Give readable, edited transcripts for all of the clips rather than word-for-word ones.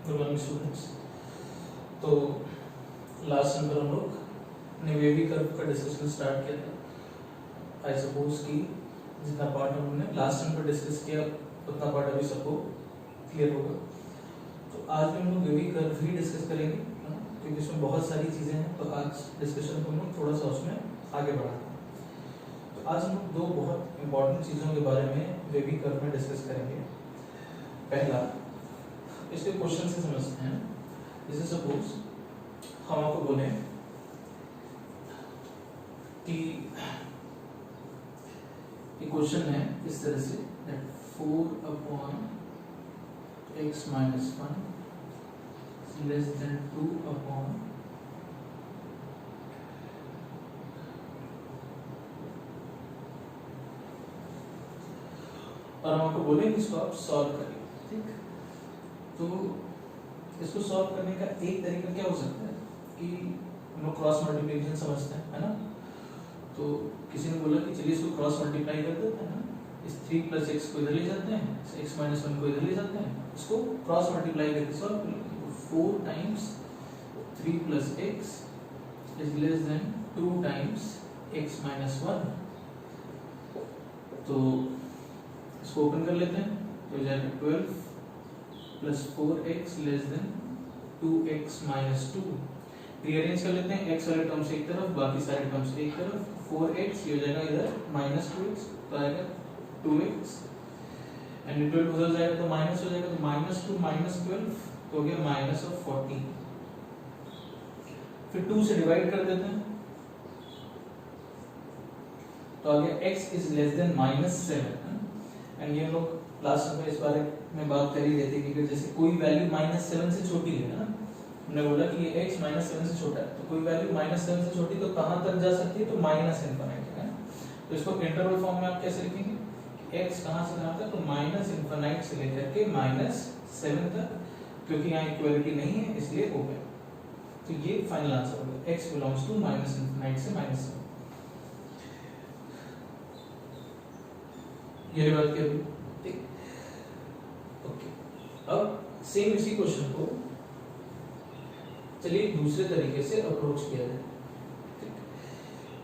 Good morning students. तो last number हम लोग ने वेवी कर्व का डिस्कशन स्टार्ट किया था। आई सपोज कि जितना पार्ट हमने लास्ट टाइम पर डिस्कस किया उतना पार्ट अभी सबको क्लियर होगा। तो आज भी हम लोग वेवी कर्व ही डिस्कस करेंगे, है ना, क्योंकि इसमें बहुत सारी चीज़ें हैं। तो आज डिस्कशन को हम लोग थोड़ा सा उसमें आगे बढ़ाते हैं। तो आज हम लोग दो बहुत इंपॉर्टेंट चीज़ों के बारे में वेवी कर्व में डिस्कस करेंगे। पहला, इसके क्वेश्चन से समझते हैं। जैसे सपोज हम आपको बोले कि ये क्वेश्चन है इस तरह से, 4/x - 1 less than 2 और हम आपको बोले इसको आप सॉल्व करें। ठीक, तो इसको सॉल्व करने का एक तरीका क्या हो सकता है कि हम लोग क्रॉस मल्टीप्लिकेशन समझते हैं, है ना। तो किसी ने बोला कि चलिए इसको क्रॉस मल्टीप्लाई कर देते हैं ना, इस 3 + x को इधर ले जाते हैं, x - 1 को इधर ले जाते हैं, इसको क्रॉस मल्टीप्लाई करके सॉल्व कर लेंगे। 4 × 3 + x is less than 2 × x - 1। तो इसको ओपन कर लेते हैं, तो हो जाएगा 12 + 4x less than 2x - 2। Rearrange कर लेते हैं, x वाले टर्म्स एक तरफ, बाकी सारे टर्म्स एक तरफ। 4x ये हो जाएगा इधर -2x, तो आएगा 2x, एंड 12 उधर जाएगा तो माइनस हो जाएगा, तो -2 - 12 तो हो गया -14। फिर 2 से डिवाइड कर देते हैं, तो आ गया x is less than -7। And ये लोग लास्ट में इस बारे में बात कर ही रहे थे कि जैसे कोई वैल्यू -7 से छोटी है ना, हमने बोला कि ये x -7 से छोटा है, तो कोई वैल्यू -7 से छोटी तो कहां तक जा सकती है, तो ∞ है। तो इसको इंटरवल फॉर्म में आप कैसे लिखेंगे, x कहां से कहां तक, तो ∞ से लेकर के -7 तक, क्योंकि यहाँ इक्वलिटी नहीं है इसलिए ओपन। तो ये फाइनल आंसर होगा, x बिलोंग्स टू -∞ से -7। ये बात क्या हुई, ठीक। ओके, अब सेम इसी क्वेश्चन को चलिए दूसरे तरीके से अप्रोच किया जाए।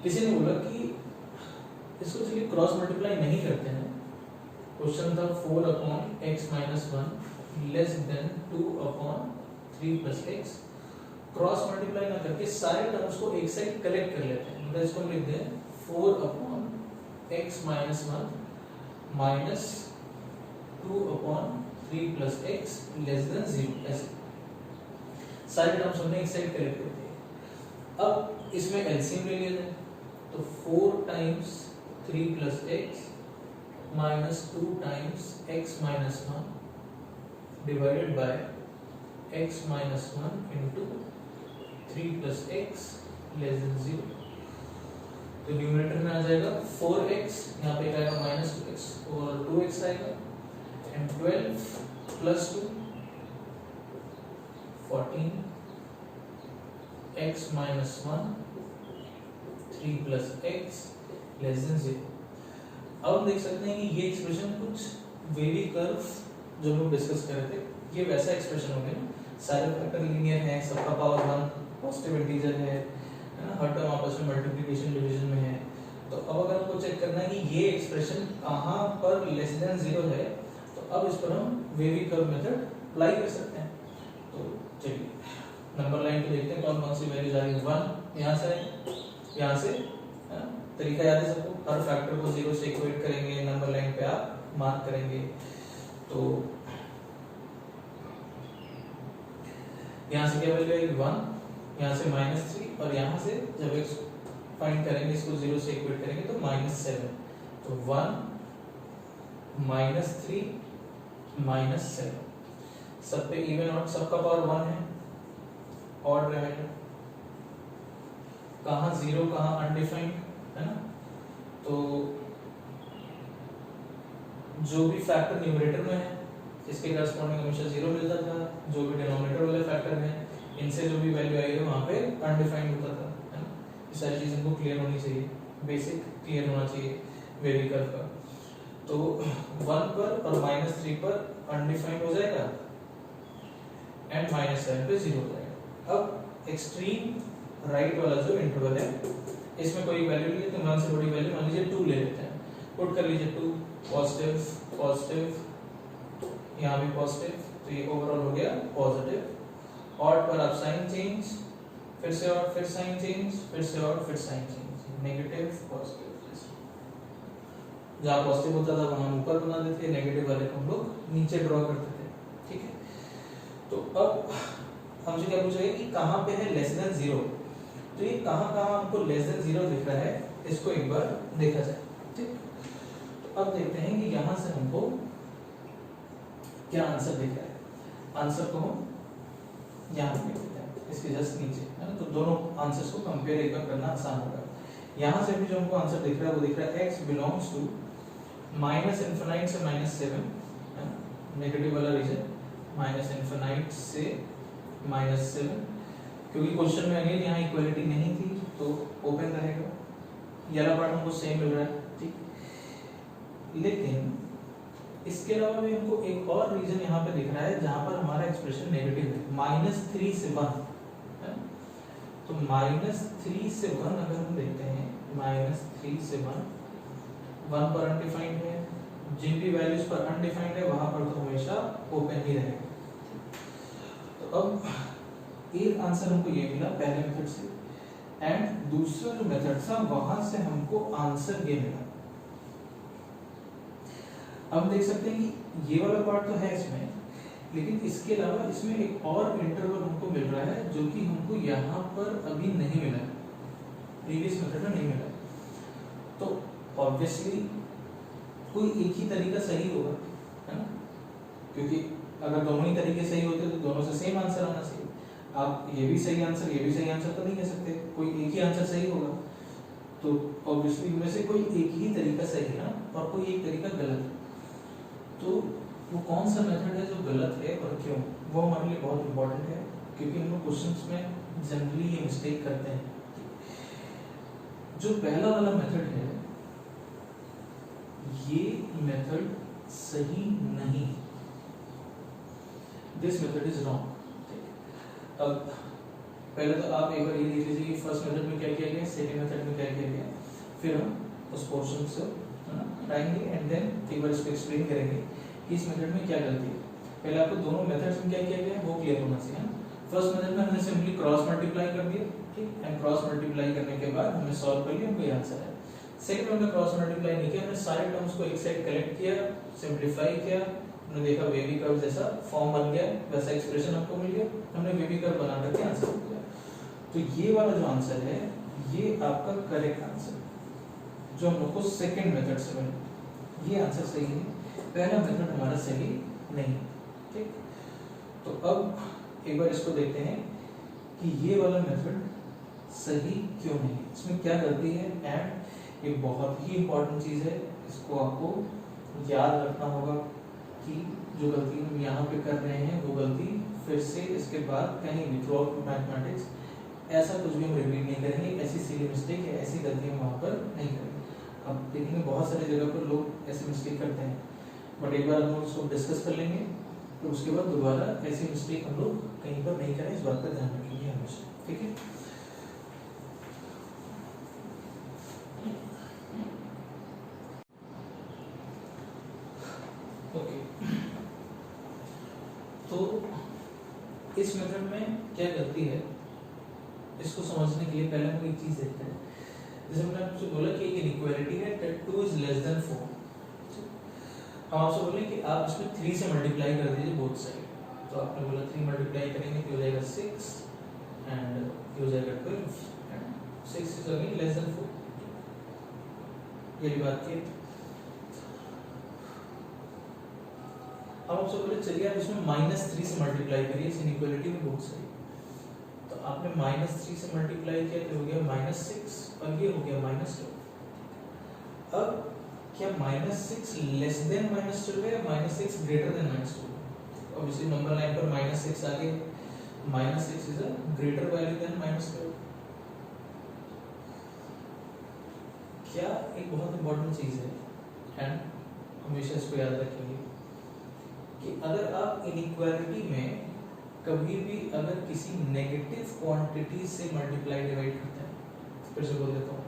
किसी ने बोला कि इसको चलिए क्रॉस मल्टीप्लाई नहीं करते हैं। क्वेश्चन था 4/x - 1 less than 2/3 + x। Cross multiply ना करके सारे टर्म्स को एक साइड कलेक्ट कर लेते हैं। मतलब इसको लिख दें 4/x - 1 minus 2/3 + x less than 0। ऐसे सारे टर्म्स हमने एक साइड कलेक्ट कर दिए। अब इसमें एलसीएम ले लिया जाए, तो 4 × 3 + x minus 2 × x - 1 divided by x - 1 into 3 + x less than 0। तो न्यूमरेटर में आ जाएगा 4x, यहाँ पे आएगा -2x और 2x आएगा, and 12 + 2 14 x - 1 3 + x less than 0। अब हम देख सकते हैं कि ये एक्सप्रेशन कुछ वेवी कर्व जो हम लोग डिस्कस कर रहे थे, ये वैसा एक्सप्रेशन हो गया। सारे फैक्टर लीनियर हैं, सबका पावर 1 पॉजिटिव इंटीजर है ना, हर टर्म आपस में मल्टीप्लिकेशन डिवीजन में है। तो अब अगर आपको चेक करना है कि ये एक्सप्रेशन कहाँ पर लेस देन 0 है, तो अब इस पर हम वेवी कर्व मेथड अप्लाई कर सकते हैं। तो चलिए नंबर लाइन पे देखते हैं कौन कौन सी वैल्यूज आ रही है। 1 यहाँ से यहाँ से, है ना, तरीका याद है सबको, हर फैक्टर को 0 से इक्वेट करेंगे, नंबर लाइन पे आप मार्क करेंगे। तो यहाँ से क्या वैल्यू आएगी 1, यहाँ से -3, और यहाँ से जब x फाइंड करेंगे, इसको 0 से इक्वेट करेंगे तो -7। तो 1 -3 -7, सब पे इवन और सबका पावर 1 है, ऑड रिमाइंडर, कहाँ 0 कहाँ अनडिफाइंड, है ना। तो जो भी फैक्टर न्यूमरेटर में है इसके करस्पॉन्डिंग हमेशा 0 मिलता था, जो भी डिनोमिनेटर वाले फैक्टर हैं इनसे जो भी वैल्यू आई है वहाँ पे अनडिफाइंड होता था, है ना। ये सारी चीज़ हमको क्लियर होनी चाहिए, बेसिक क्लियर होना चाहिए वेवी कर्व का। तो 1 पर और -3 पर अनडिफाइंड हो जाएगा, एंड -7 पे 0 हो जाएगा। अब एक्सट्रीम राइट वाला जो इंटरवल है इसमें कोई वैल्यू नहीं है तो 1 से बड़ी वैल्यू मान लीजिए 2 ले लेते हैं, पुट कर लीजिए 2 पॉजिटिव पॉजिटिव, यहाँ भी पॉजिटिव, तो ये ओवरऑल हो गया पॉजिटिव। ऑड पर आप साइन चेंज, फिर से ऑड, फिर साइन चेंज, फिर से ऑड, फिर साइन चेंज, नेगेटिव पॉजिटिव। जहाँ पॉजिटिव होता था वहां हम ऊपर बना देते, नेगेटिव वाले को हम लोग नीचे ड्रॉ करते थे, ठीक है। तो अब हमसे क्या पूछा गया कि कहाँ पे है लेस देन 0, तो ये कहाँ हमको लेस देन 0 दिख रहा है, इसको एक बार देखा जाए, ठीक। तो अब देखते हैं कि यहाँ से हमको क्या आंसर दिख रहा है। आंसर को हम यहाँ पे देखते हैं, इसके जस्ट नीचे है ना, तो दोनों आंसर्स को कंपेयर एक बार करना आसान होगा। यहाँ से भी जो हमको आंसर दिख रहा है वो दिख रहा है x बिलोंग्स टू -∞ से -7, है ना, नेगेटिव वाला रीजन, -∞ से -7, क्योंकि क्वेश्चन में अगेन यहाँ इक्वालिटी नहीं थी तो ओपन रहेगा, ये वाला पार्ट हमको सेम मिल रहा है, ठीक। लेकिन इसके अलावा भी हमको एक और रीजन यहाँ पे दिख रहा है जहाँ पर हमारा एक्सप्रेशन नेगेटिव है, -3 से 1 है। तो -3 से 1 अगर हम देखते हैं, -3 से 1 पर अनडिफाइंड है, जिन भी वैल्यूज पर अनडिफाइंड है वहां पर तो हमेशा ओपन ही रहेगा। तो अब एक आंसर हमको ये मिला पहले मेथड से, एंड दूसरा जो मेथड था वहां से हमको आंसर ये मिला। अब देख सकते हैं कि ये वाला पार्ट तो है इसमें, लेकिन इसके अलावा इसमें एक और इंटरवल हमको मिल रहा है जो कि हमको यहाँ पर अभी नहीं मिला, प्रीवियस मेथड में नहीं मिला। तो ऑब्वियसली कोई एक ही तरीका सही होगा, है ना, क्योंकि अगर दोनों ही तरीके सही होते तो दोनों से सेम आंसर आना चाहिए। आप ये भी सही आंसर ये भी सही आंसर तो नहीं कह सकते, कोई एक ही आंसर सही होगा। तो ऑब्वियसली इनमें से कोई एक ही तरीका सही है ना, और कोई एक तरीका गलत है। तो वो कौन सा मेथड है जो गलत है और क्यों, वो हमारे लिए बहुत इंपॉर्टेंट है, क्योंकि हम लोग क्वेश्चंस में जनरली ये मिस्टेक करते हैं। जो पहला वाला मेथड है ये मेथड सही नहीं, दिस मेथड इज रॉन्ग। अब पहले तो आप एक बार ये देख लीजिए कि फर्स्ट मेथड में क्या किया गया, सेकंड मेथड में क्या किया गया, फिर हम उस पोर्शन से हटाएंगे एंड देन एक बार इसको एक्सप्लेन करेंगे कि इस मेथड में क्या गलती है। पहले आपको दोनों मेथड्स में क्या किया गया वो क्लियर होना चाहिए। फर्स्ट मेथड में हमने सिंपली क्रॉस मल्टीप्लाई कर दिया, ठीक, एंड क्रॉस मल्टीप्लाई करने के बाद हमने सॉल्व कर लिया, हमको आंसर है। सेकंड में हमने क्रॉस मल्टीप्लाई नहीं किया, हमने सारे टर्म्स को एक साइड कलेक्ट किया, सिंपलीफाई किया, हमने देखा वेवी कर्व जैसा फॉर्म बन गया, वैसा एक्सप्रेशन हमको मिल गया, हमने वेवी कर्व बना करके आंसर मिल गया। तो ये वाला जो आंसर है ये आपका करेक्ट आंसर जो हम लोग को सेकंड मेथड से मिला, ये आंसर सही है, पहला मेथड हमारा सही नहीं, ठीक। तो अब एक बार इसको देखते हैं कि ये वाला मेथड सही क्यों नहीं, इसमें क्या गलती है, एंड ये बहुत ही इंपॉर्टेंट चीज है, इसको आपको याद रखना होगा कि जो गलती हम यहाँ पे कर रहे हैं वो गलती फिर से इसके बाद कहीं भी थ्रू आउट मैथमेटिक्स ऐसा कुछ भी हम रिपीट नहीं करेंगे, ऐसी सिली मिस्टेक या ऐसी गलती हम वहाँ पर नहीं करेंगे। अब देखेंगे बहुत सारी जगह पर लोग ऐसे मिस्टेक करते हैं, बट एक बार हम लोग उसको डिस्कस कर लेंगे तो उसके बाद दोबारा ऐसी मिस्टेक हम लोग कहीं पर नहीं करें, इस बात का ध्यान रखेंगे हमेशा, ठीक है। ओके, तो इस मेथड में क्या गलती है इसको समझने के लिए पहले हम एक चीज देखते हैं। जैसे मैंने आपसे बोला कि एक इनइक्वालिटी है that 2 is less than 4, हम आपसे बोले कि आप इसमें 3 से मल्टीप्लाई कर दीजिए बोथ साइड, तो आपने बोला 3 मल्टीप्लाई करेंगे तो हो जाएगा 6 एंड हो जाएगा 12 and 6 is again less than 4, ये बात की। हम आपसे बोले चलिए आप इसमें -3 से मल्टीप्लाई करिए इस इनइक्वालिटी में बोथ साइड, तो आपने -3 से मल्टीप्लाई किया तो हो गया -6 और ये हो गया -2। अब क्या -6 लेस देन -2 है या -6 greater than -2? Obviously number line पर -6 आ गया, -6 is a greater value than -2। क्या एक बहुत इंपॉर्टेंट चीज है एंड हमेशा इसको याद रखेंगे कि अगर आप इनइक्वालिटी में कभी भी अगर किसी नेगेटिव क्वांटिटी से मल्टीप्लाई डिवाइड करते हैं, फिर से बोल देता हूँ,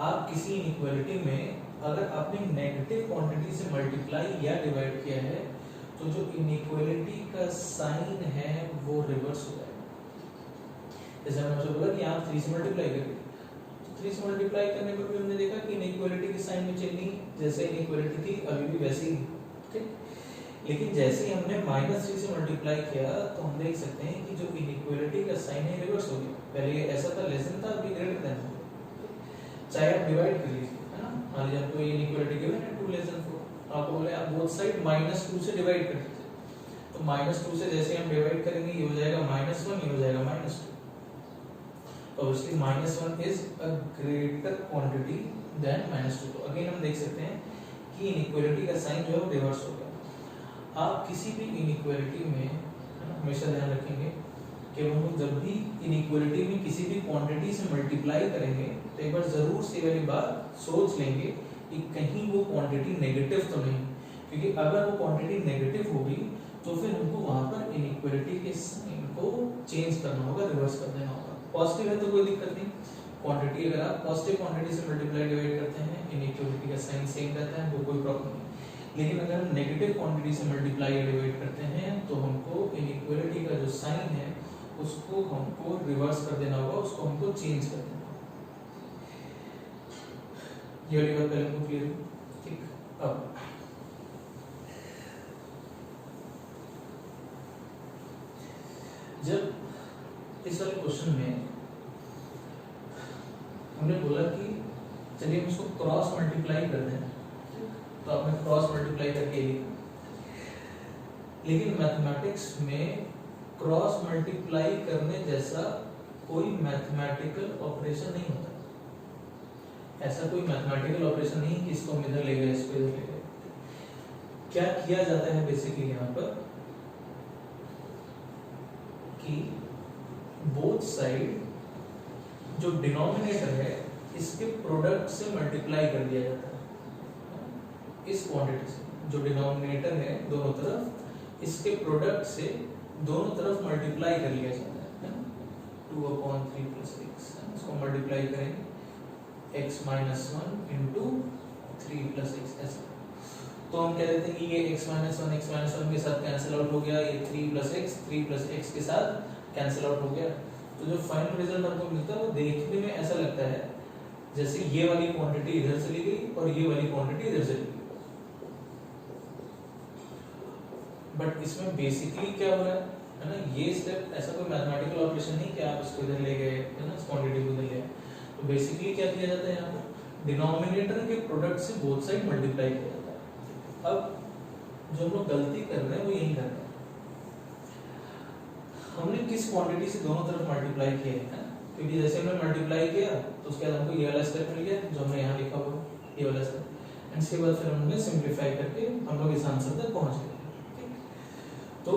आप किसी इनइक्वालिटी में अगर आपने नेगेटिव क्वांटिटी से मल्टीप्लाई या डिवाइड किया है तो जो इनइक्वालिटी का साइन है वो रिवर्स हो जाएगा। जैसे हमने आपसे बोला कि आप 3 से मल्टीप्लाई करेंगे, तो 3 से मल्टीप्लाई करने पर भी हमने देखा कि इनइक्वालिटी के साइन में चेंज नहीं, जैसे इनइक्वालिटी थी अभी भी वैसे ही, ठीक। लेकिन जैसे ही हमने -3 से मल्टीप्लाई किया तो हम देख सकते हैं कि जो इनइक्वालिटी का साइन है रिवर्स हो गया। पहले ये ऐसा था, लेसन था, अभी ग्रेटर देन। चाहे आप डिवाइड कर लीजिए, है ना, मान लीजिए आपको ये इनइक्वालिटी गिवन है 2 <4, आपको बोले आप बोथ साइड -2 से डिवाइड कर दीजिए, तो -2 से जैसे हम डिवाइड करेंगे ये हो जाएगा -1, ये हो जाएगा -2। Obviously -1 is a greater quantity than -2। तो अगेन हम देख सकते हैं कि इनइक्वालिटी का साइन जो है वो रिवर्स हो गया। आप किसी भी इनइक्वालिटी में हमेशा ध्यान रखेंगे कि हम लोग जब भी इनइक्वालिटी में किसी भी क्वांटिटी से मल्टीप्लाई करेंगे तो एक बार जरूर से वाली बात सोच लेंगे कि कहीं वो क्वांटिटी नेगेटिव तो नहीं, क्योंकि अगर वो क्वांटिटी नेगेटिव होगी तो फिर हमको वहां पर इनइक्वालिटी के साइन को चेंज करना होगा, रिवर्स कर देना होगा। पॉजिटिव है तो कोई दिक्कत नहीं, क्वांटिटी अगर आप पॉजिटिव क्वांटिटी से मल्टीप्लाई डिवाइड करते हैं इनइक्वालिटी का साइन सेम रहता है, वो कोई प्रॉब्लम नहीं। लेकिन अगर हम नेगेटिव क्वांटिटी से मल्टीप्लाई या डिवाइड करते हैं तो हमको इनइक्वालिटी का जो साइन है उसको हमको रिवर्स कर देना होगा, उसको हमको चेंज कर देना होगा। ये वाली बात पहले हमको क्लियर है, ठीक। अब जब इस वाले क्वेश्चन में हमने बोला कि चलिए हम इसको क्रॉस मल्टीप्लाई कर दें, तो आपने क्रॉस मल्टीप्लाई करके लिखा, लेकिन मैथमेटिक्स में क्रॉस मल्टीप्लाई करने जैसा कोई मैथमेटिकल ऑपरेशन नहीं होता। ऐसा कोई मैथमेटिकल ऑपरेशन नहीं कि इसको हम इधर ले गए, इसको इधर ले गए। क्या किया जाता है बेसिकली यहाँ पर कि बोथ साइड जो डिनोमिनेटर है इसके प्रोडक्ट से मल्टीप्लाई कर दिया जाता है। इस क्वांटिटी से जो डिनोमिनेटर है दोनों तरफ, इसके प्रोडक्ट से दोनों तरफ मल्टीप्लाई कर लिया जाता है। 2/3 + x, इसको मल्टीप्लाई करेंगे x - 1 × 3 + x ऐसा। तो हम कह देते हैं कि ये x - 1 के साथ कैंसिल आउट हो गया, ये 3 + x के साथ कैंसिल आउट हो गया। तो जो फाइनल रिजल्ट आपको मिलता है वो देखने में ऐसा लगता है जैसे ये वाली क्वांटिटी इधर चली गई और ये वाली क्वांटिटी इधर चली गई। बट इसमें बेसिकली क्या हो रहा है ना, ये स्टेप ऐसा कोई मैथमेटिकल ऑपरेशन नहीं कि आप इसको इधर ले गए, है ना, इस क्वांटिटी को इधर ले आए। तो बेसिकली क्या किया जाता है यहाँ पर, डिनोमिनेटर के प्रोडक्ट से बोथ साइड मल्टीप्लाई किया जाता है। अब जो हम लोग गलती कर रहे हैं वो यही कर रहे हैं, हमने किस क्वांटिटी से दोनों तरफ मल्टीप्लाई किया है, क्योंकि जैसे हमने मल्टीप्लाई किया तो उसके बाद हमको ये वाला स्टेप मिल गया जो हमने यहाँ लिखा हुआ ये वाला स्टेप, एंड इसके बाद फिर हमने सिंपलीफाई करके हम लोग इस आंसर तक पहुंच गए। तो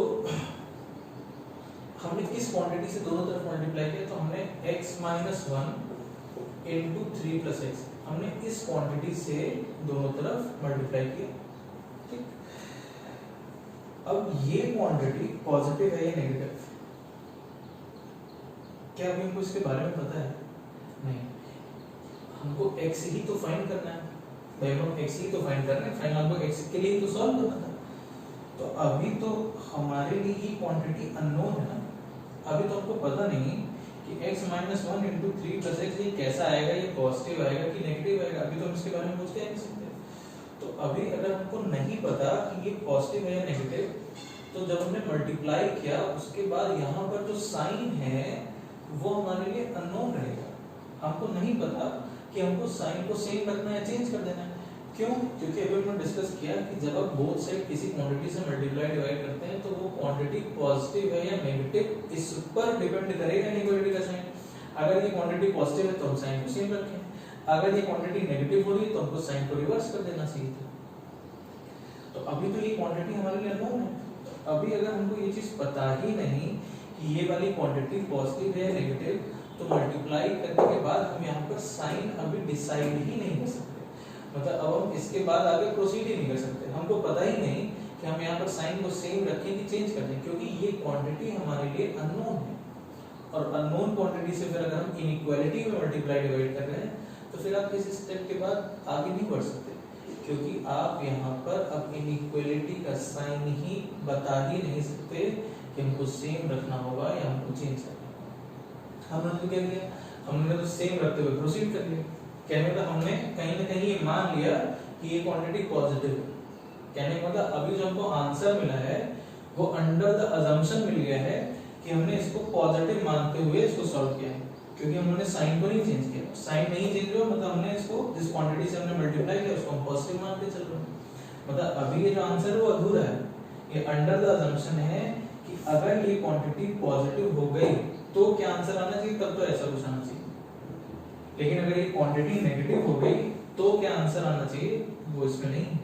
हमने किस क्वांटिटी से दोनों तरफ मल्टीप्लाई किया, तो हमने x - 1 × 3 + x, हमने इस क्वांटिटी से दोनों तरफ मल्टीप्लाई किया, ठीक। अब ये क्वांटिटी पॉजिटिव है या नेगेटिव, क्या अभी हमको इसके बारे में पता है? नहीं, हमको x ही तो फाइंड करना है भाई, हम x ही तो फाइंड कर रहे हैं, फाइनल हमको x के लिए तो सॉल्व करना था। तो अभी तो हमारे लिए ये क्वांटिटी अननोन है ना, अभी तो हमको पता नहीं कि x - 1 × 3 + x ये कैसा आएगा, ये पॉजिटिव आएगा कि नेगेटिव आएगा, अभी तो हम इसके बारे में कुछ कह नहीं सकते। तो अभी अगर हमको नहीं पता कि ये पॉजिटिव है या नेगेटिव, तो जब हमने मल्टीप्लाई किया उसके बाद यहाँ पर जो साइन है वो हमारे लिए अननोन रहेगा। हमको नहीं पता कि हमको साइन को सेम रखना है, चेंज कर देना है। क्यों? क्योंकि अभी हमने डिस्कस किया कि जब आप बोथ साइड किसी क्वांटिटी से मल्टीप्लाई डिवाइड करते हैं तो वो क्वांटिटी पॉजिटिव है या नेगेटिव इस पर डिपेंड करेगा इनइक्वालिटी का साइन। अगर ये क्वांटिटी पॉजिटिव है तो हम साइन को सेम रखें, अगर ये क्वांटिटी नेगेटिव हो रही है तो हमको साइन को रिवर्स कर देना चाहिए था। तो अभी तो ये क्वांटिटी हमारे लिए अननोन है। अभी अगर हमको ये चीज पता ही नहीं कि ये वाली क्वांटिटी पॉजिटिव है या नेगेटिव, तो मल्टीप्लाई करने के बाद हम यहाँ पर साइन अभी डिसाइड ही नहीं कर सकते, मतलब अब हम इसके बाद आगे प्रोसीड ही नहीं कर सकते। हमको पता ही नहीं कि कि हम यहाँ पर साइन को सेम रखें कि चेंज कर दें, क्योंकि ये क्वांटिटी हमारे लिए अननोन है और अननोन क्वांटिटी से फिर अगर हम इनइक्वालिटी में मल्टीप्लाई डिवाइड कर रहे हैं तो फिर आप इस स्टेप के बाद आगे नहीं बढ़ सकते, क्योंकि आप यहाँ पर अब इनइक्वालिटी का साइन ही बता ही नहीं सकते कि हमको सेम रखना होगा या हमको चेंज करना होगा। हमने तो क्या किया, हमने तो सेम रखते हुए प्रोसीड कर लिया। कहने का हमने कहीं ना कहीं ये मान लिया कि ये क्वांटिटी पॉजिटिव है। कहने का मतलब अभी जो हमको आंसर मिला है वो अंडर द अजम्पशन मिल गया है कि हमने इसको पॉजिटिव मानते हुए इसको सॉल्व किया है, क्योंकि हमने साइन को नहीं चेंज किया। साइन नहीं चेंज हुआ मतलब हमने इसको जिस क्वांटिटी से हमने मल्टीप्लाई किया उसको हम पॉजिटिव मान के चल रहे हैं। मतलब अभी ये जो आंसर है वो अधूरा है। ये अंडर द अजम्पशन है कि अगर ये क्वांटिटी पॉजिटिव हो गई तो क्या आंसर आना चाहिए, तब तो ऐसा कुछ आना चाहिए। लेकिन अगर ये क्वांटिटी नेगेटिव हो गई तो क्या आंसर आना चाहिए, वो इसमें नहीं।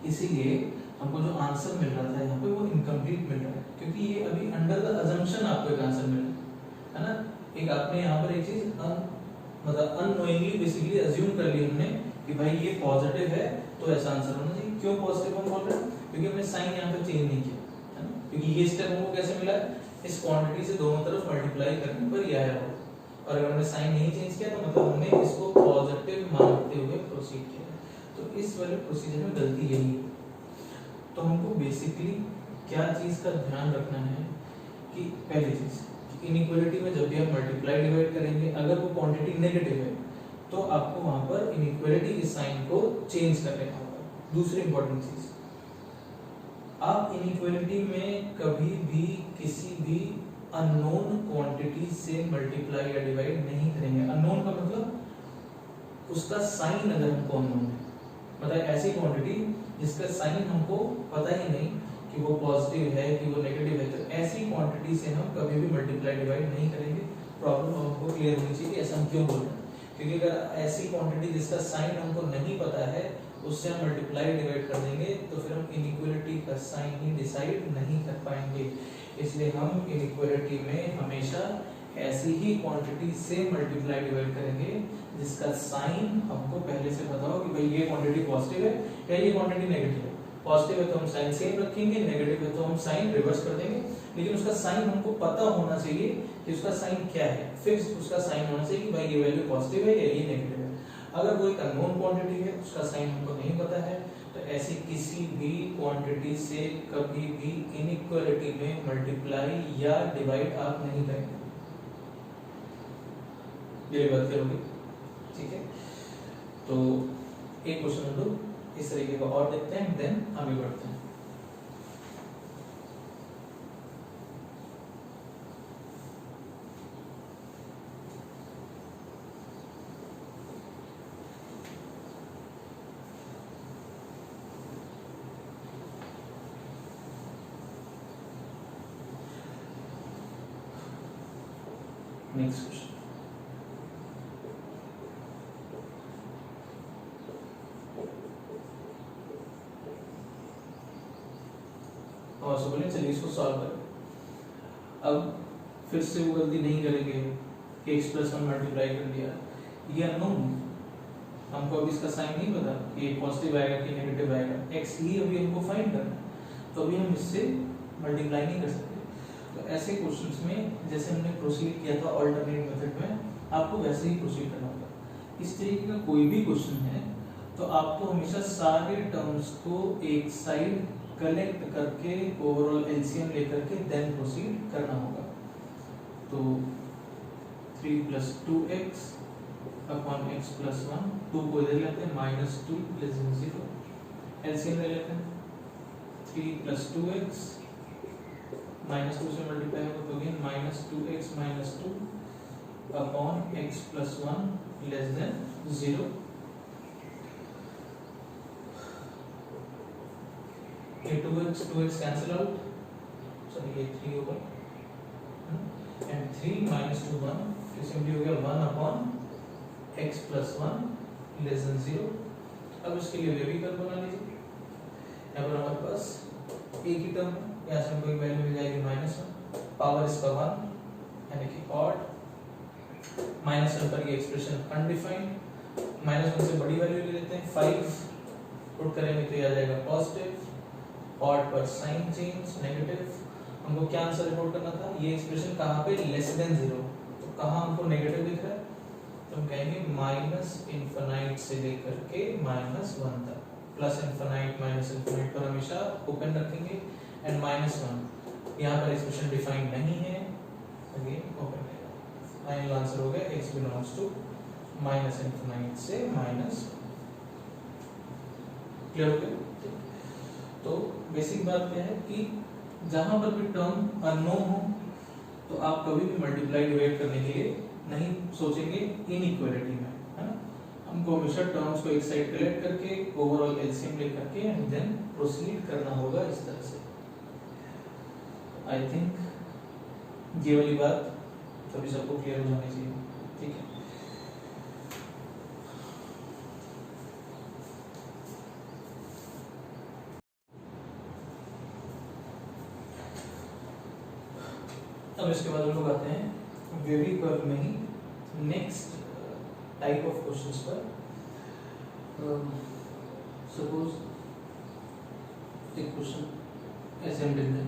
इसीलिए हमको जो आंसर मिल रहा था यहाँ पे वो इनकम्प्लीट मिल रहा है, क्योंकि ये अभी अंडर द अजम्पशन आपको एक आंसर मिल रहा है ना। एक आपने यहाँ पर एक चीज मतलब अननोइंगली बेसिकली अज्यूम कर ली हमने कि भाई ये पॉजिटिव है तो ऐसा आंसर होना चाहिए। क्यों पॉजिटिव हम बोल रहे हैं, क्योंकि हमने साइन यहाँ पे चेंज नहीं किया है ना, क्योंकि ये स्टेप हमको कैसे मिला है, इस क्वांटिटी से दोनों तरफ मल्टीप्लाई करने पर ये आया होगा। और अगर हमने साइन नहीं चेंज किया तो मतलब हमने इसको पॉजिटिव मानते हुए प्रोसीड किया। तो इस वाले प्रोसीजर में गलती यही है। तो हमको बेसिकली क्या चीज का ध्यान रखना है कि पहली चीज इनइक्वालिटी में जब भी आप मल्टीप्लाई डिवाइड करेंगे अगर वो क्वांटिटी नेगेटिव है तो आपको वहां पर इनइक्वालिटी के साइन को चेंज कर लेना होगा। दूसरी इंपॉर्टेंट चीज, आप इनइक्वालिटी में कभी भी किसी भी अननोन क्वांटिटी से मल्टीप्लाई या डिवाइड नहीं करेंगे। अननोन का मतलब उसका साइन अगर हमको अननोन है, मतलब ऐसी क्वांटिटी जिसका साइन हमको पता ही नहीं कि वो पॉजिटिव है कि वो नेगेटिव है, तो ऐसी क्वांटिटी से हम कभी भी मल्टीप्लाई डिवाइड नहीं करेंगे। प्रॉब्लम हमको क्लियर होनी चाहिए कि ऐसा हम क्यों बोल रहे हैं, क्योंकि अगर ऐसी क्वांटिटी जिसका साइन हमको नहीं पता है उससे हम मल्टीप्लाई डिवाइड कर देंगे तो फिर हम इनइक्वालिटी का साइन ही डिसाइड नहीं कर पाएंगे। इसलिए हम इनइक्वालिटी में हमेशा ऐसी ही क्वांटिटी से मल्टीप्लाई डिवाइड करेंगे जिसका साइन हमको पहले से पता हो कि भाई ये क्वांटिटी पॉजिटिव है या ये क्वांटिटी नेगेटिव है। पॉजिटिव है तो हम साइन सेम रखेंगे, नेगेटिव है तो हम साइन रिवर्स कर देंगे, लेकिन उसका साइन हमको पता होना चाहिए कि उसका साइन क्या है, फिक्स उसका साइन होना चाहिए कि भाई ये वैल्यू पॉजिटिव है या ये नेगेटिव है। अगर कोई अननोन क्वांटिटी है उसका साइन हमको नहीं पता है तो ऐसी किसी भी क्वांटिटी से कभी भी इनइक्वालिटी में मल्टीप्लाई या डिवाइड आप नहीं करेंगे। ये बात करोगे, ठीक है। तो एक क्वेश्चन हम लोग इस तरीके का और देखते हैं, देन आगे बढ़ते हैं। नेक्स्ट क्वेश्चन, और सो बोले चलिए इसको सॉल्व करें। अब फिर से वो गलती नहीं करेंगे कि x प्लस 1 मल्टीप्लाई कर दिया, ये अननोन, हमको अभी इसका साइन नहीं पता कि ये पॉजिटिव आएगा कि नेगेटिव आएगा, x ही अभी हमको फाइंड करना है, तो अभी हम इससे मल्टीप्लाई नहीं कर सकते। तो ऐसे क्वेश्चंस में जैसे हमने प्रोसीड किया था ऑल्टरनेट मेथड में, आपको वैसे ही प्रोसीड करना होगा। इस तरीके का कोई भी क्वेश्चन है तो आपको हमेशा सारे टर्म्स को एक साइड कलेक्ट करके ओवरऑल एलसीएम लेकर के देन प्रोसीड करना होगा। तो 3 + 2x अपॉन x + 1, 2 को इधर लेते हैं, -2 > 0, एलसीएम ले लेते हैं। 3 + 2x -2 से मल्टीप्लाई होगा तो अगेन -2x - 2 अपॉन x + 1 < 0। ये 2x कैंसिल आउट, सॉरी ये 3 होगा, एंड 3 - 2 1, तो सिंपली हो गया 1 अपॉन x + 1 < 0। अब इसके लिए वे भी कर्व बना लीजिए। यहाँ पर हमारे पास एक ही टर्म है, यहाँ से हमको एक वैल्यू मिल जाएगी -1, पावर इसका 1 यानी कि ऑड, -1 पर ये एक्सप्रेशन अनडिफाइंड, -1 से बड़ी वैल्यू ले लेते हैं 5, पुट करेंगे तो ये आ जाएगा पॉजिटिव, ऑड पर साइन चेंज नेगेटिव। हमको क्या आंसर रिपोर्ट करना था, ये एक्सप्रेशन कहाँ पे लेस देन 0, तो कहाँ हमको नेगेटिव दिख रहा है, तो हम कहेंगे माइनस इनफिनाइट से लेकर के -1 तक, प्लस इनफिनाइट माइनस इनफिनाइट पर हमेशा ओपन रखेंगे, एंड -1 यहाँ पर एक्सप्रेशन डिफाइन नहीं है, अगेन ओपन रहेगा। फाइनल आंसर हो गया x belongs to minus infinite से माइनस। क्लियर हो गया? तो बेसिक बात क्या है कि जहां पर भी टर्म अननोन हो तो आप कभी भी मल्टीप्लाई डिवाइड करने के लिए नहीं सोचेंगे इनइक्वालिटी में, है ना। हमको हमेशा टर्म्स को एक साइड कलेक्ट करके ओवरऑल एलसीएम लेकर के एंड देन प्रोसीड करना होगा इस तरह से। आई थिंक ये वाली बात सभी सबको क्लियर हो जानी चाहिए, ठीक है। अब इसके बाद हम लोग आते हैं वेवी कर्व में ही नेक्स्ट टाइप ऑफ क्वेश्चंस पर। सपोज एक क्वेश्चन ऐसे हम लिख दें,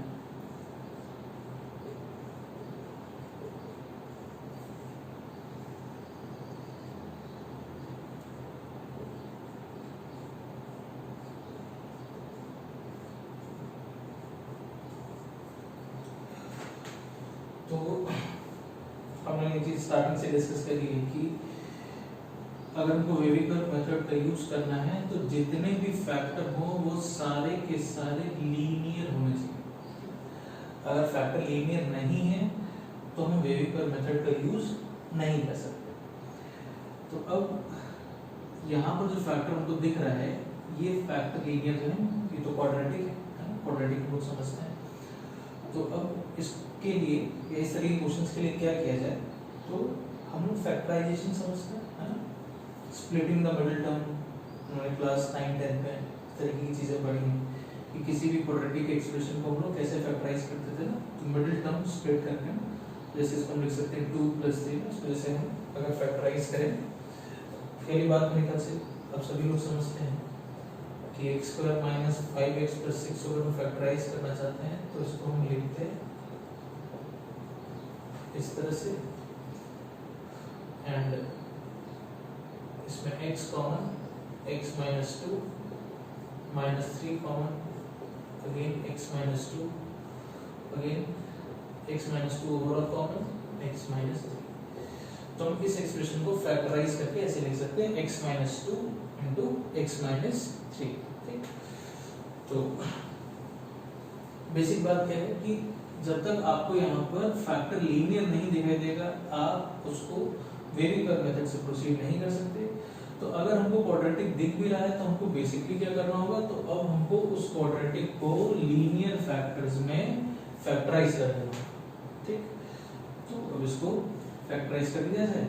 तो हमने ये चीज स्टार्टिंग से डिस्कस करी है कि अगर हमको वेवी कर्व मेथड का यूज करना है तो जितने भी फैक्टर हो वो सारे के सारे लीनियर होने चाहिए। अगर फैक्टर लीनियर नहीं है तो हम वेवी कर्व मेथड का यूज नहीं कर सकते। तो अब यहाँ पर जो फैक्टर हमको दिख रहा है ये फैक्टर लीनियर जो है, ये तो क्वाड्रेटिक है ना, क्वाड्रेटिक लोग समझते हैं। तो अब इसके लिए इस तरह के क्वेश्चंस के लिए क्या किया जाए, तो हम लोग फैक्टराइजेशन समझते हैं, है ना, स्प्लिटिंग द मिडिल टर्म। हमारे क्लास 9-10 में इस तरह की चीजें पढ़ी हैं कि किसी भी क्वाड्रेटिक एक्सप्रेशन को हम लोग कैसे फैक्टराइज करते थे ना, तो मिडिल टर्म स्प्लिट करके, जैसे इसको हम लिख सकते हैं 2 + 3, इस वजह से हम अगर फैक्टराइज करें, पहली बात मेरे ख्याल से अब सभी लोग समझते हैं कि x² - 5x + 6 अगर हम फैक्टराइज करना चाहते हैं तो इसको हम लिखते हैं इस तरह से, एंड इसमें x common, x - 2 -3 common, again x - 2, again x - 2 overall common, x - 3। तो हम इस एक्सप्रेशन को फैक्टराइज करके ऐसे लिख सकते हैं x - 2 × x - 3। ठीक, तो बेसिक बात क्या है कि जब तक आपको यहाँ पर फैक्टर लीनियर नहीं दिखाई देगा आप उसको वेवी कर्व मेथड से प्रोसीड नहीं कर सकते। तो अगर हमको क्वाड्रेटिक दिख भी रहा है तो हमको बेसिकली क्या करना होगा, तो अब हमको उस क्वाड्रेटिक को लीनियर फैक्टर्स में फैक्टराइज कर देना होगा। ठीक, तो अब इसको फैक्टराइज कर दिया जाए।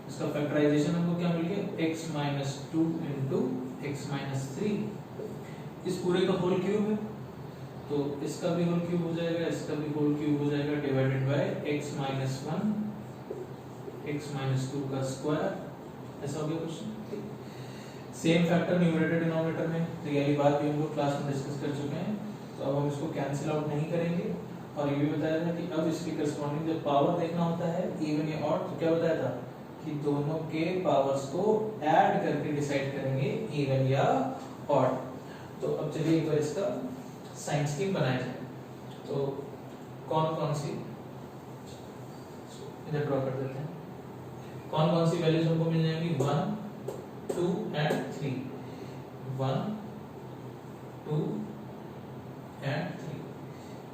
इसका फैक्टराइजेशन हमको क्या मिल गया, x - 2 × x - 3। इस पूरे का होल क्यूब है तो इसका भी होल क्यूब हो जाएगा, इसका भी होल क्यूब हो जाएगा, डिवाइडेड बाय x - 1 x - 2 का स्क्वायर। ऐसा हो गया क्वेश्चन। ठीक, सेम फैक्टर न्यूमरेटर डिनोमिनेटर में, तो ये वाली बात भी हम लोग क्लास में डिस्कस कर चुके हैं, तो अब हम इसको कैंसिल आउट नहीं करेंगे। और ये भी बताया था कि अब इसके करस्पॉन्डिंग जब पावर देखना होता है इवन या ऑड, तो क्या बताया था कि दोनों के पावर्स को ऐड करके डिसाइड करेंगे इवन या ऑड। तो अब चलिए एक बार इसका साइन स्कीम बनाया जाए। तो कौन कौन सी इधर ड्रॉ कर देते हैं, कौन कौन सी वैल्यूज हमको मिल जाएंगी, 1, 2 एंड 3। 1, 2 एंड 3।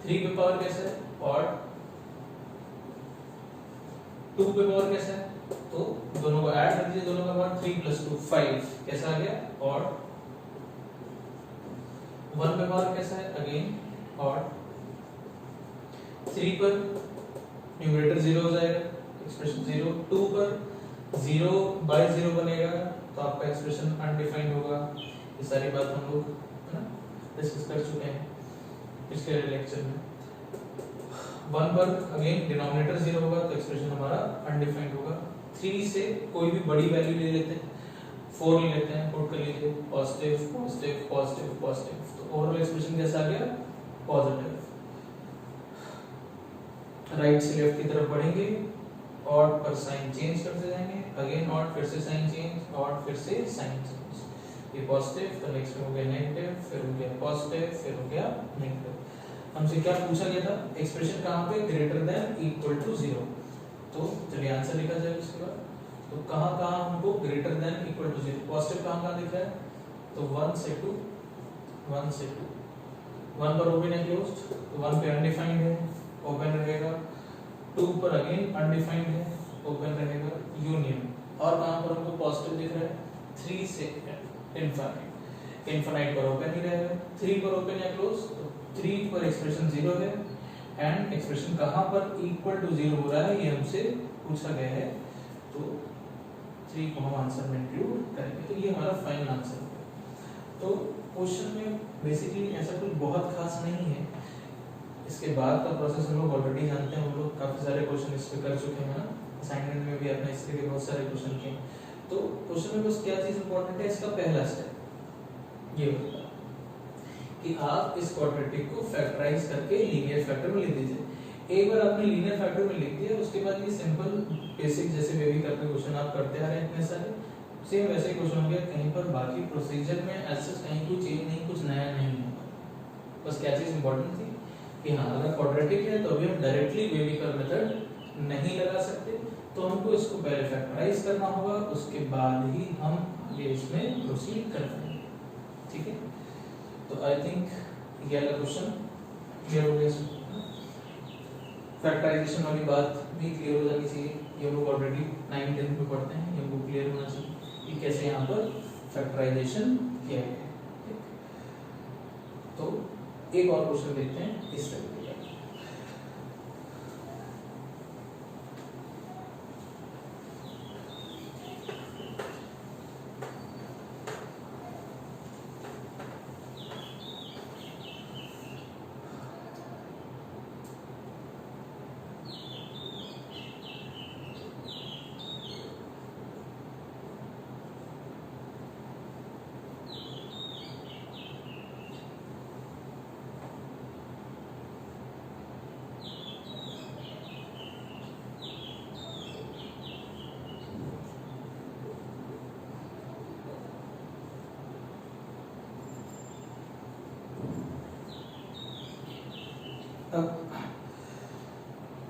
3 पे पावर कैसे है, ऑड। 2 पे पावर कैसे है, तो दोनों को ऐड कर दीजिए, दोनों का पावर 3 + 2 5, कैसा आ गया, ऑड। 1 पे पावर कैसा है, अगेन ऑड। 3 पर न्यूमरेटर 0 हो जाएगा, एक्सप्रेशन 0। 2 पर 0/0 बनेगा तो आपका एक्सप्रेशन अनडिफाइंड होगा। ये सारी बात हम लोग है ना डिस्कस कर चुके हैं पिछले लेक्चर में। 1 पर अगेन डिनोमिनेटर 0 होगा तो एक्सप्रेशन हमारा अनडिफाइंड होगा। 3 से कोई भी बड़ी वैल्यू ले लेते हैं, 4 ले लेते हैं, पुट कर लीजिए पॉजिटिव पॉजिटिव पॉजिटिव पॉजिटिव, तो ओवरऑल एक्सप्रेशन कैसा आ गया, पॉजिटिव। राइट से लेफ्ट की तरफ बढ़ेंगे, ऑड पर साइन चेंज करते जाएंगे, अगेन ऑड, फिर से साइन चेंज, ऑड, फिर से साइन चेंज, ये पॉजिटिव, तो नेक्स्ट में हो गया नेगेटिव, फिर हो गया पॉजिटिव, फिर हो गया नेगेटिव। हमसे क्या पूछा गया था, एक्सप्रेशन कहाँ पे ग्रेटर देन इक्वल टू 0, तो चलिए आंसर लिखा जाए उसके बाद। तो कहाँ कहाँ हमको greater than equal to 0, positive कहाँ दिख रहा है, तो 1 से 2, 1 से 2, 1 पर ओपन है क्लोज्ड, तो 1 पे अनडिफाइंड है, ओपन रहेगा, 2 पर अगेन अनडिफाइंड है, ओपन रहेगा, यूनियन, और कहाँ पर हमको पॉजिटिव दिख रहा है, 3 से इनफाइनाइट, इनफाइनाइट पर ओपन ही रहेगा, 3 पर ओपन या क्लोज, तो 3 पर एक्सप्रेशन 0 है, एंड एक्सप्रेशन कहाँ पर इक्वल टू 0 हो रहा है ये हमसे पूछा गया है, तो 3 को हम आंसर में इंक्लूड करेंगे, तो ये हमारा फाइनल आंसर है। तो क्वेश्चन में बेसिकली ऐसा कुछ बहुत खास नहीं है, इसके बाद का प्रोसेस हम लोग ऑलरेडी जानते हैं, हम लोग काफी सारे क्वेश्चन इस पे कर चुके हैं ना, असाइनमेंट में भी अपने इसके बहुत सारे क्वेश्चन किए। तो क्वेश्चन में बस क्या चीज इंपॉर्टेंट है, इसका पहला स्टेप ये होता है कि आप इस क्वाड्रेटिक को फैक्टराइज करके लीनियर फैक्टर में लिख दीजिए। एक बार आपने लीनियर फैक्टर में लिख दिया, उसके बाद ये सिंपल बेसिक जैसे बेबी करके क्वेश्चन आप करते आ रहे हैं इतने सारे, सेम वैसे क्वेश्चन हो गया, कहीं पर बाकी प्रोसीजर में ऐसा कहीं कोई चेंज नहीं, कुछ नया नहीं होगा। बस क्या चीज इंपॉर्टेंट थी कि हाँ अगर क्वाड्रेटिक है तो अभी हम डायरेक्टली बेबी कर मेथड नहीं लगा सकते, तो हमको इसको पहले फैक्टराइज करना होगा, उसके बाद ही हम ये इसमें प्रोसीड कर पाएंगे। ठीक है, तो आई थिंक ये वाला क्वेश्चन क्लियर हो गया। फैक्टराइजेशन वाली बात भी क्लियर हो जानी चाहिए, ये हम लोग ऑलरेडी 9th 10th में पढ़ते हैं, ये हमको क्लियर होना चाहिए कि कैसे यहाँ पर फैक्टराइजेशन किया गया है। तो एक और क्वेश्चन देखते हैं इस तरीके का।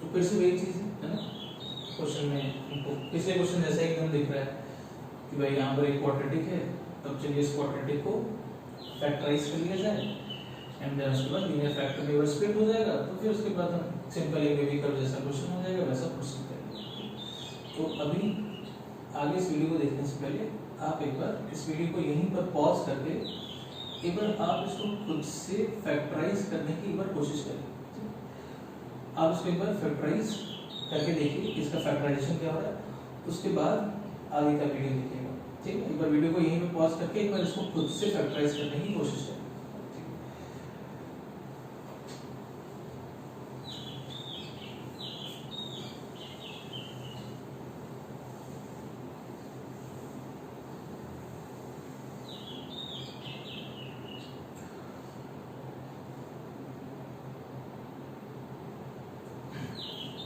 तो फिर से वही चीज है ना, क्वेश्चन में हमको पिछले क्वेश्चन जैसा एकदम दिख रहा है कि भाई यहाँ पर एक क्वाड्रेटिक है, तब चलिए इस क्वाड्रेटिक को फैक्टराइज कर लिया जाए, एंड देन उसके बाद लीनियर फैक्टर में स्प्लिट हो जाएगा, तो फिर उसके बाद हम सिंपल एक बेबी कर्व जैसा क्वेश्चन हो जाएगा, वैसा प्रोसीड करेंगे। तो अभी आगे इस वीडियो को देखने से पहले आप एक बार इस वीडियो को यहीं पर पॉज करके एक बार आप इसको खुद से फैक्टराइज करने की एक बार कोशिश करें। आप इसको एक बार फैक्टराइज करके देखिए इसका फैक्टराइजेशन क्या हो रहा है, उसके बाद आगे का वीडियो देखिएगा। ठीक है, एक बार वीडियो को यहीं पे पॉज करके एक बार इसको खुद से फैक्टराइज करने की कोशिश करें।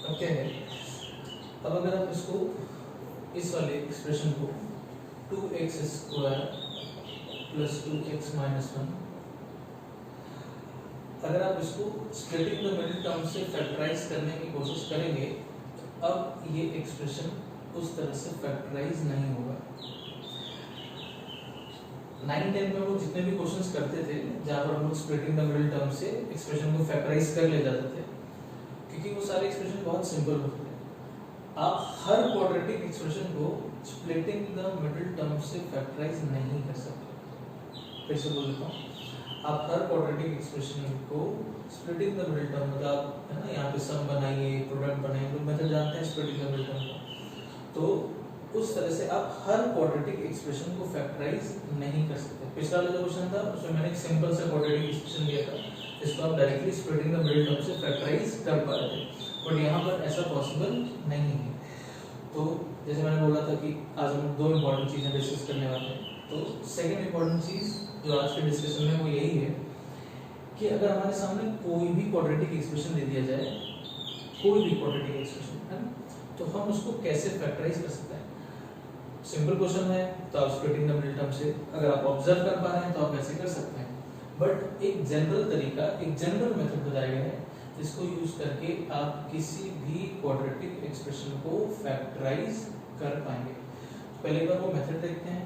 ओके, अब अगर आप इसको इस वाले एक्सप्रेशन को 2x square plus 2x minus 1, अगर आप इसको स्प्लिटिंग द मिडिल टर्म से फैक्टराइज करने की कोशिश करेंगे, तो अब ये एक्सप्रेशन उस तरह से फैक्टराइज नहीं होगा। 9-10 में वो जितने भी क्वेश्चंस करते थे जहाँ पर हम लोग स्प्लिटिंग द मिडिल टर्म से एक्सप्रेशन को फैक्टराइज कर ले जाते थे, क्योंकि वो सारे एक्सप्रेशन बहुत सिंपल होते हैं। आप हर क्वाड्रेटिक एक्सप्रेशन को स्प्लिटिंग द मिडिल टर्म से फैक्टराइज नहीं कर सकते। फिर से बोल देता हूँ, आप हर क्वाड्रेटिक एक्सप्रेशन को स्प्लिटिंग द मिडिल टर्म, मतलब है ना, यहाँ पे सम बनाइए, प्रोडक्ट बनाइए, तो मेथड जानते हैं स्प्लिटिंग द मिडिल टर्म का, तो उस तरह से आप हर क्वाड्रेटिक एक्सप्रेशन को फैक्टराइज नहीं कर सकते। पिछला वाला जो क्वेश्चन था उसमें मैंने एक सिंपल सा क्वाड्रेटिक एक्सप्रेशन दिया था, इसको आप directly splitting the middle term से फैक्टराइज कर पा रहे थे, बट यहाँ पर ऐसा पॉसिबल नहीं है। तो जैसे मैंने बोला था कि आज हम दो इम्पोर्टेंट चीज़ें डिस्कस करने वाले हैं। तो सेकंड इम्पोर्टेंट चीज़ जो आज के डिस्कशन में वो यही है कि अगर हमारे सामने कोई भी क्वाड्रेटिक एक्सप्रेशन दे दिया जाए, कोई भी क्वाड्रेटिक एक्सप्रेशन है, तो हम उसको कैसे फैक्टराइज कर सकते हैं। सिंपल क्वेश्चन है तो आप स्प्लिटिंग द मिडिल टर्म से अगर आप ऑब्जर्व कर पा रहे हैं तो आप ऐसे कर सकते हैं, बट एक जनरल तरीका, एक जनरल मेथड बताया गया है जिसको यूज करके आप किसी भी क्वाड्रेटिक एक्सप्रेशन को फैक्टराइज कर पाएंगे। पहले एक बार वो मेथड देखते हैं,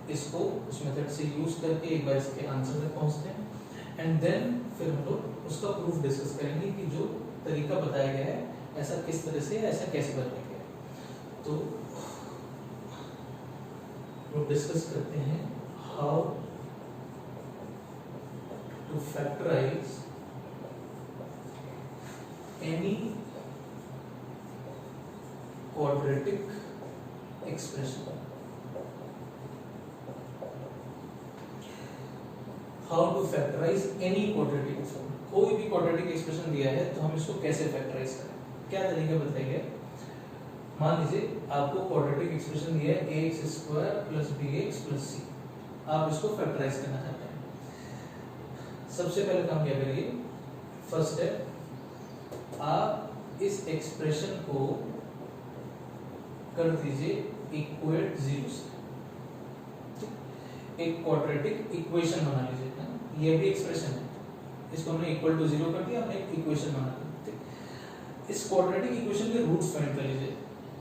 इसको उस मेथड से यूज करके एक बार इसके आंसर तक पहुंचते हैं, एंड देन फिर हम लोग उसका प्रूफ डिस्कस करेंगे कि जो तरीका बताया गया है ऐसा किस तरह से, ऐसा कैसे बनाया गया है। तो लोग डिस्कस करते हैं how to factorise any quadratic expression. How to factorise any quadratic expression. कोई भी क्वाड्रेटिक एक्सप्रेशन दिया है तो हम इसको कैसे फैक्टराइज करें, क्या तरीका बताइए। मान लीजिए आपको क्वाड्रेटिक एक्सप्रेशन दिया है ax² + bx + c, आप इसको फैक्टराइज करना चाहते हैं। सबसे पहले काम क्या करिए, फर्स्ट स्टेप, आप इस एक्सप्रेशन को कर दीजिए इक्वेट 0 से, एक क्वाड्रेटिक इक्वेशन बना लीजिए ना, ये भी एक्सप्रेशन है, इसको हमने इक्वल टू 0 कर दिया, हमने एक इक्वेशन बना दी। इस क्वाड्रेटिक इक्वेशन के रूट्स फाइंड कर लीजिए।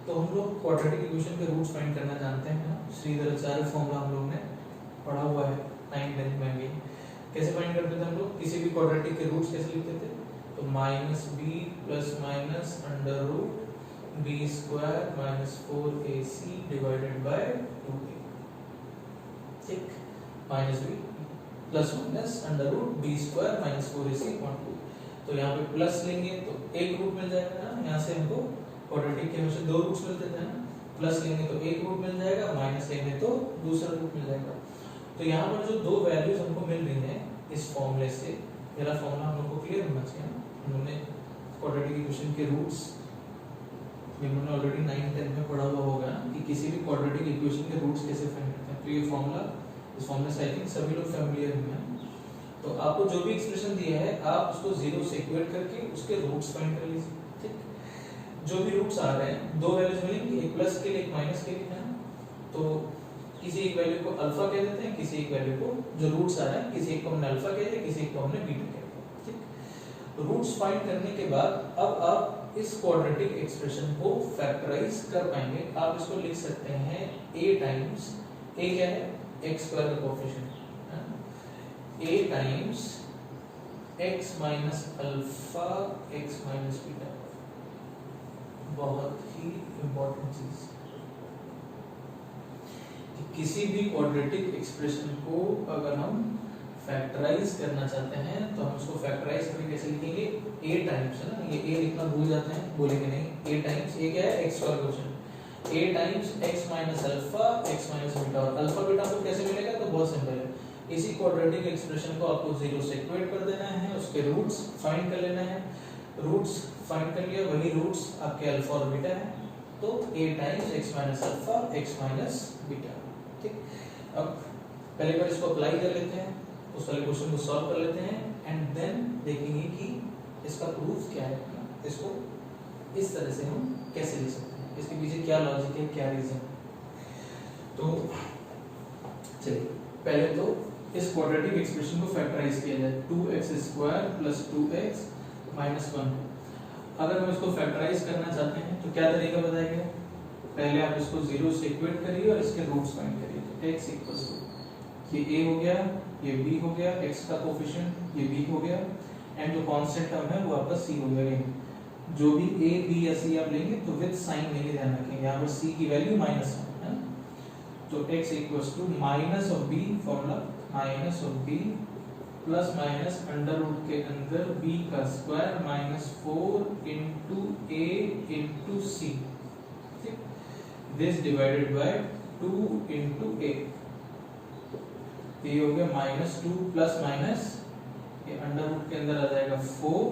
तो हम लोग क्वाड्रेटिक इक्वेशन के रूट्स फाइंड करना जानते हैं ना, श्रीधराचार्य फॉर्मूला हम लोग ने पढ़ा हुआ है 9th 10th में भी। कैसे फाइंड करते थे हम लोग, किसी भी क्वाड्रेटिक के रूट्स कैसे लिखते थे, तो -b ± √b² - 4ac divided by 2a, ठीक, -b ± √b² - 4ac/2। तो यहाँ पे प्लस लेंगे तो एक रूट मिल जाएगा ना, यहाँ से हमको क्वाड्रेटिक के हमेशा दो रूट्स मिलते थे ना, प्लस लेंगे तो एक रूट मिल जाएगा, माइनस लेंगे तो दूसरा रूट मिल जाएगा। तो यहाँ पर जो दो वैल्यूज हमको मिल रही हैं इस फॉर्मूले से, मेरा फॉर्मूला हम लोग को क्लियर होना चाहिए ना, हमने क्वाड्रेटिक इक्वेशन के रूट्स हमने ऑलरेडी 9th 10th में पढ़ा हुआ होगा कि किसी भी क्वाड्रेटिक इक्वेशन के रूट्स कैसे फाइंड करते हैं। तो ये फॉर्मूला, इस फॉर्मूले से आई थिंक सभी लोग फैमिलियर हैं। तो आपको जो भी एक्सप्रेशन दिया है आप उसको 0 से इक्वेट करके उसके रूट्स फाइंड कर लीजिए, ठीक। जो भी रूट्स आ रहे हैं, दो वैल्यूज मिलेंगी, एक प्लस के लिए एक माइनस के लिए, है ना। तो किसी एक वैल्यू को अल्फा कह देते हैं, किसी एक वैल्यू को, जो रूट्स आ रहे हैं, किसी एक को हमने अल्फा कह दिया, किसी एक को हमने बीटा कह दिया, ठीक। रूट्स फाइंड करने के बाद अब आप इस क्वाड्रेटिक एक्सप्रेशन को फैक्टराइज कर पाएंगे। आप इसको लिख सकते हैं a टाइम्स, a क्या है, x² का coefficient, a times x minus alpha x minus beta. बहुत ही इंपॉर्टेंट चीज, किसी भी क्वाड्रेटिक एक्सप्रेशन को अगर हम फैक्टराइज करना चाहते हैं तो हम उसको फैक्टराइज करके कैसे लिखेंगे, a टाइम्स, है ना, ये a लिखना भूल जाते हैं, बोलेंगे नहीं, a टाइम्स, a क्या है, x² question, a times x minus alpha x minus beta. और अल्फा बीटा को कैसे मिलेगा, तो बहुत सिंपल है, इसी क्वाड्रेटिक एक्सप्रेशन को आपको 0 से इक्वेट कर देना है, उसके रूट्स फाइंड कर लेना है, रूट्स फाइंड कर लिया, वही रूट्स आपके अल्फा और बीटा है, तो a times x minus alpha x minus beta, ठीक। अब पहले बार इसको अप्लाई कर लेते हैं, उस वाले क्वेश्चन को सॉल्व कर लेते हैं, एंड देन देखेंगे कि इसका प्रूफ क्या है, इसको इस तरह से हम कैसे लिख सकते हैं, इसके पीछे क्या लॉजिक है, क्या रीजन। तो चलिए पहले तो इस क्वाड्रेटिक एक्सप्रेशन को फैक्टराइज किया जाए, 2x² + 2x - 1। अगर हम इसको फैक्टराइज करना चाहते हैं तो क्या तरीका बताया गया, पहले आप इसको 0 से इक्वेट करिए और इसके रूट्स फाइंड करिए। तो x = ये a हो गया, ये b हो गया, x का कोएफिशिएंट ये b हो गया, एंड जो कांस्टेंट टर्म है वो आपका c हो गया। जो भी a b या c आप लेंगे तो विद साइन लेंगे, ध्यान रखें यहाँ पर c की वैल्यू -1 है, तो x = minus of b, formula minus of b plus minus under root के अंदर b का स्क्वायर -4 * a * c, ठीक, दिस डिवाइडेड बाय 2 * a। ये हो गया -2 प्लस माइनस, ये अंडर रूट के अंदर आ जाएगा 4,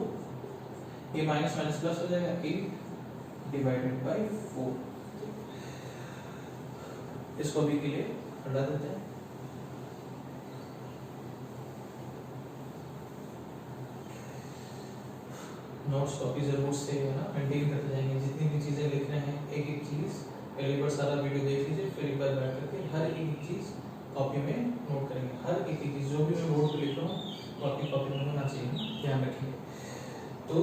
ये माइनस माइनस प्लस हो जाएगा 8 डिवाइडेड बाय 4। इसको भी के लिए हटा देते हैं। नोट्स कॉपी जरूर से है ना मेंटेन करते जाएंगे, जितनी भी चीजें लिख रहे हैं एक एक चीज पहली बार सारा वीडियो देख लीजिए, फिर एक बार बैठ करके हर एक चीज कॉपी में नोट करेंगे। हर एक चीज जो भी मैं बोर्ड पे लिख रहा हूँ कॉपी में होना चाहिए, ध्यान रखिए। तो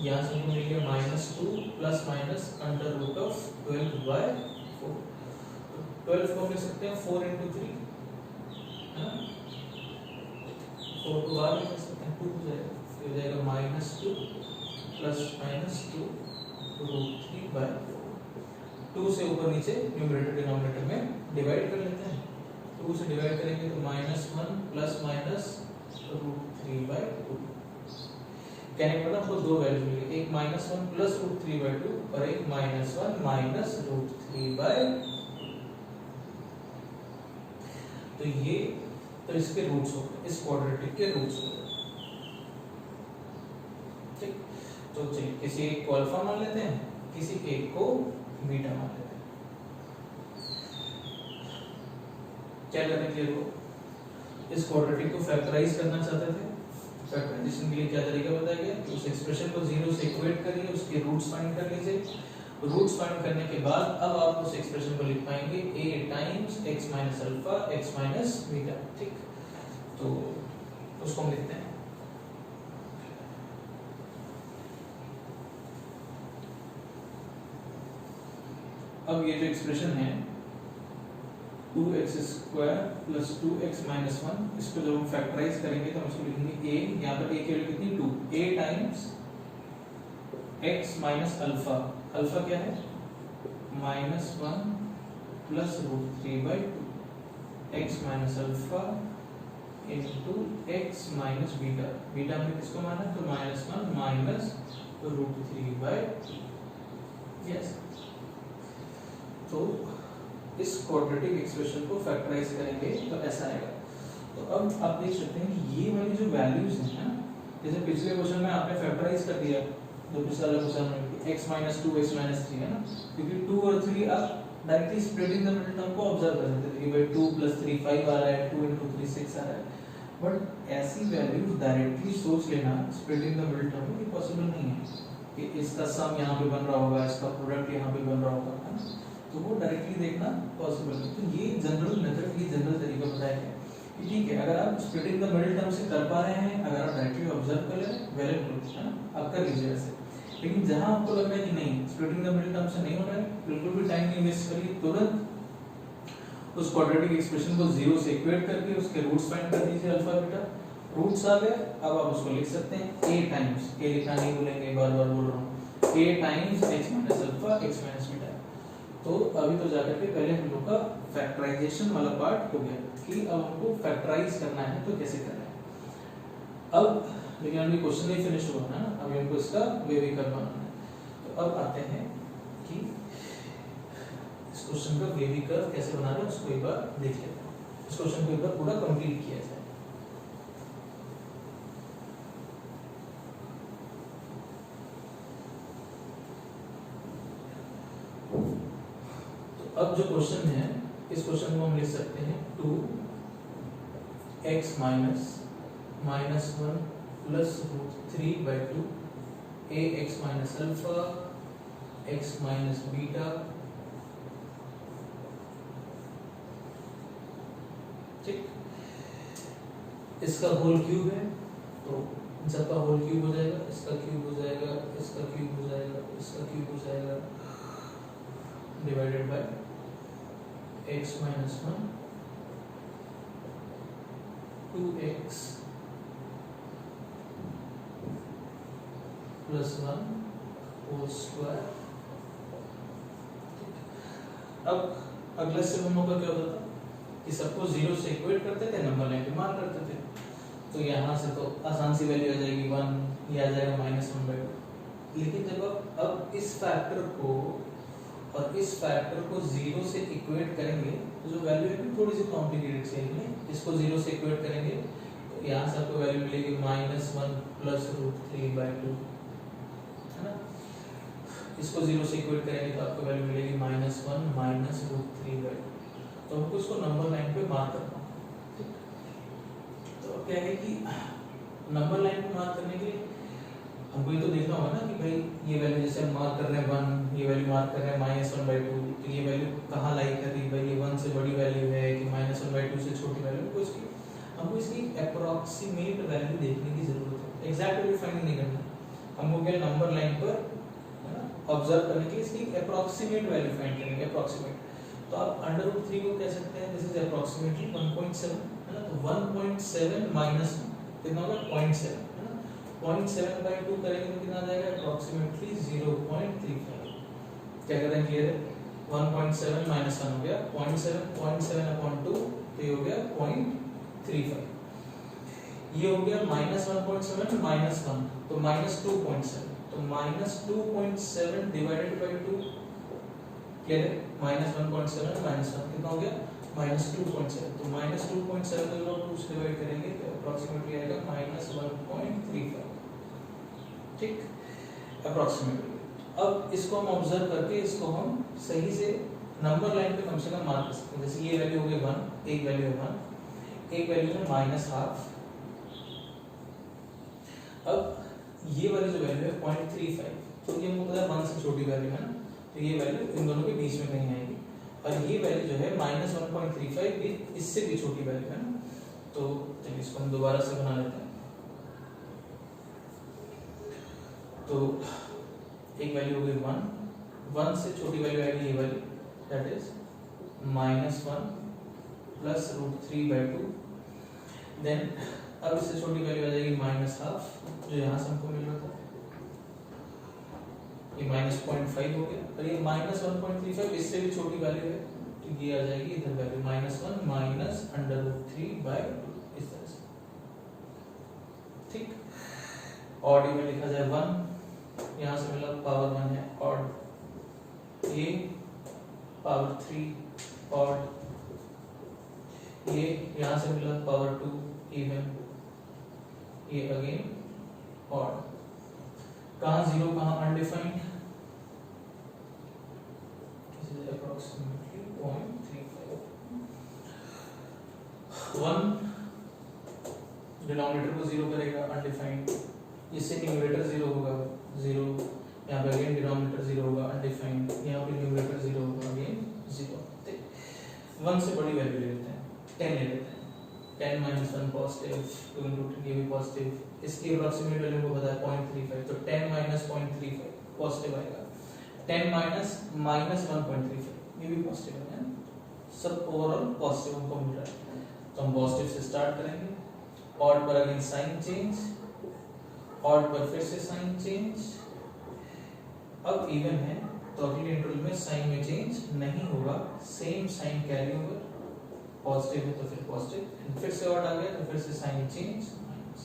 यहाँ से मिल गया -2 plus minus under root of 12/4। 12 को लिख सकते हैं 4 × 3 है ना, 4 को बाहर लिख सकते हैं 2 हो जाएगा, हो जाएगा -2 प्लस -2 √3/4। 2 से ऊपर नीचे न्यूमरेटर डिनोमिनेटर में डिवाइड कर लेते हैं। 2 से डिवाइड करेंगे तो -1 प्लस माइनस √3/2। कहने का मतलब आपको दो वैल्यू मिलेगी, एक -1 प्लस √3/2 और एक -1 माइनस √3/2। तो ये तो इसके रूट्स हो गए, इस क्वाड्रेटिक के रूट्स हो गए। ठीक, तो चलिए किसी एक को अल्फा मान लेते हैं, किसी एक को बीटा मान लेते हैं। क्या करने के लिए वो इस क्वाड्रेटिक को फैक्टराइज करना चाहते थे। फैक्टराइजेशन के लिए क्या तरीका बताया गया कि उस एक्सप्रेशन को 0 से इक्वेट करिए, उसके रूट्स फाइंड कर लीजिए। रूट्स फाइंड करने के बाद अब आप उस एक्सप्रेशन को लिख पाएंगे a times x minus alpha x minus beta. ठीक, तो उसको हम लिखते हैं अब ये जो एक्सप्रेशन है 2x² प्लस 2x माइनस 1, इसको जब हम फैक्टराइज करेंगे तो हम इसको लिखेंगे a, यहाँ पर a की वैल्यू कितनी 2, a times x minus alpha, alpha क्या है -1 plus √3/2, x minus alpha into x minus beta. Beta हमने किसको माना तो -1 माइनस √3/2। यस, तो इस क्वाड्रेटिक एक्सप्रेशन को फैक्टराइज करेंगे तो ऐसा आएगा। तो अब आप देख सकते हैं कि ये वाली जो वैल्यूज हैं ना, जैसे पिछले क्वेश्चन में आपने फैक्टराइज कर दिया, जो पिछला क्वेश्चन में x माइनस 2 x माइनस 3 है ना, क्योंकि 2 और 3 आप directly splitting the middle term को ऑब्जर्व कर सकते थे कि भाई 2 + 3 5 आ रहा है, 2 × 3 6 आ रहा है। बट ऐसी वैल्यूज डायरेक्टली सोच लेना स्प्लिटिंग द मिडिल टर्म में पॉसिबल नहीं है कि इसका सम यहाँ पे बन रहा होगा, इसका प्रोडक्ट यहाँ पे बन रहा होगा, है ना, तो वो डायरेक्टली देखना पॉसिबल नहीं। तो ये जनरल मेथड, ये जनरल तरीका बताया है कि ठीक है, अगर आप स्प्लिटिंग द मिडिल टर्म से कर पा रहे हैं, अगर आप डायरेक्टली ऑब्जर्व कर ले रहे हैं, वेरी गुड, है ना, आप कर लीजिए ऐसे। लेकिन जहां आपको लग रहा है कि नहीं स्प्लिटिंग द मिडिल टर्म से नहीं हो रहा है, बिल्कुल भी टाइम नहीं वेस्ट करिए, तुरंत उस क्वाड्रेटिक एक्सप्रेशन को 0 से इक्वेट करके उसके रूट्स फाइंड कर दीजिए, अल्फा बीटा। रूट्स आ गए, अब आप उसको लिख सकते हैं a टाइम्स, a लिखना नहीं भूलेंगे, बार बार बोल रहा हूँ, a times x minus alpha x minus beta. तो अभी तो जाकर के पहले हम लोग का फैक्टराइजेशन वाला पार्ट हो गया कि अब हमको फैक्टराइज करना है तो कैसे करना है। अब लेकिन अभी क्वेश्चन नहीं फिनिश हुआ है ना, अभी हमको इसका वेविकर बनाना है। तो अब आते हैं कि इस क्वेश्चन का वेविकर कैसे बनाना है, उसको एक बार देख लेते हैं। इस क्वेश्चन को एक बार पूरा कंप्लीट किया जाए। अब जो क्वेश्चन है, इस क्वेश्चन को हम लिख सकते हैं 2x minus -1 plus √3/2 ax minus alpha x minus beta. ठीक, इसका होल क्यूब है, तो जब का होल क्यूब हो जाएगा, इसका क्यूब हो जाएगा, इसका क्यूब हो जाएगा, इसका क्यूब हो जाएगा, divided by x minus 1 2x plus 1 whole square. अब अगला स्टेप हम लोग का क्या होता था कि सबको 0 से इक्वेट करते थे, नंबर लाइन पे मार्क करते थे। तो यहाँ से तो आसान सी वैल्यू आ जाएगी 1, ये आ जाएगा -1/2। लेकिन जब अब इस फैक्टर को और इस फैक्टर को 0 से इक्वेट करेंगे तो जो वैल्यू है थोड़ी सी कॉम्प्लिकेटेड से है। इसको 0 से इक्वेट करेंगे तो यहाँ से आपको वैल्यू मिलेगी -1 प्लस √3/2, है ना। इसको 0 से इक्वेट करेंगे तो आपको वैल्यू मिलेगी -1 माइनस √3/2। तो हमको इसको नंबर लाइन पे मार्क करना है। तो क्या है कि नंबर लाइन पे मार्क करने के लिए हमको ये तो देखना होगा ना कि भाई ये वैल्यू जैसे हम मार्क कर रहे हैं 1, ये वैल्यू मार्क कर रहे हैं -1/2, तो ये वैल्यू कहाँ लाई कर रही है भाई, ये 1 से बड़ी वैल्यू है कि -1/2 से छोटी वैल्यू, तो इसकी हमको इसकी अप्रोक्सीमेट वैल्यू देखने की जरूरत है, एग्जैक्ट वैल्यू फाइंड नहीं करना। हमको क्या नंबर लाइन पर है ना ऑब्जर्व करने के लिए इसकी अप्रोक्सीमेट वैल्यू फाइंड करेंगे, अप्रोक्सीमेट। तो आप √3 को कह सकते हैं दिस इज अप्रोक्सीमेटली 1.7 है ना, तो 1.7 माइनस कितना होगा 0.7 है ना, 0.7/2 करेंगे तो कितना आ जाएगा अप्रोक्सीमेटली 0.35। क्या करें क्लियर है, 1.7 माइनस 1 हो गया 0.7/2, तो ये हो गया 0.35। ये हो गया -1.7 to -1, तो -2.7, तो -2.7 डिवाइडेड बाय 2 क्लियर है, -1.7 -1 कितना हो गया -2.7, तो -2.7 को लोग 2 से डिवाइड करेंगे तो अप्रोक्सीमेटली आएगा -1.35, ठीक अप्रोक्सीमेटली। अब इसको हम ऑब्जर्व करके इसको हम सही से नंबर लाइन पे कम से कम मार्क कर सकते हैं। जैसे ये वैल्यू हो गई 1, एक वैल्यू है 1, एक वैल्यू है -1/2। अब ये वाली जो वैल्यू है 0.35, तो ये हमको पता है 1 से छोटी वैल्यू है ना, तो ये वैल्यू इन दोनों के बीच में कहीं आएगी। और ये वैल्यू जो है -1.35 भी इससे भी छोटी वैल्यू है ना, तो चलिए इसको हम दोबारा से बना लेते हैं। तो एक वैल्यू हो गई 1 से छोटी वैल्यू आएगी ये वाली, दैट इज -1 प्लस √3/2। देन अब इससे छोटी वैल्यू आ जाएगी -1/2, जो यहाँ से हमको मिल रहा था, ये -0.5 हो गया, और ये -1.35 इससे भी छोटी वैल्यू है, तो ये आ जाएगी इधर वैल्यू -1 माइनस √3/2 इस तरह से, ठीक। ऑड में लिखा जाए 1, यहाँ से मिला पावर 1 है ऑड, ये पावर 3 ऑड, ये यहाँ से मिला पावर 2 इवन, ये अगेन ऑड। कहाँ 0 कहाँ undefined, this is approximately 0.35। 1 denominator को 0 करेगा अनडिफाइंड, इससे न्यूमरेटर 0 होगा 0, यहाँ पे अगेन डिनोमिनेटर 0 होगा अनडिफाइंड, यहाँ पे न्यूमरेटर 0 होगा अगेन 0। 1 से बड़ी वैल्यू ले लेते हैं, 10 ले लेते हैं, 10 - 1 पॉजिटिव, 2 × 10 ये भी पॉजिटिव, इसकी अप्रोक्सीमेट वैल्यू को पता है 0.35, तो 10 - 0.35 पॉजिटिव आएगा, 10 - -1.35 ये भी पॉजिटिव है, सब ओवरऑल पॉजिटिव हमको मिल रहा है। तो हम पॉजिटिव से स्टार्ट करेंगे, ऑड पर अगेन साइन चेंज, ऑड पर फिर से साइन चेंज, अब इवन है तो अगले इंटरवल में साइन में चेंज नहीं होगा, same sign carry over, positive है तो फिर पॉजिटिव, फिर से ऑड आ गया तो फिर से साइन चेंज माइनस,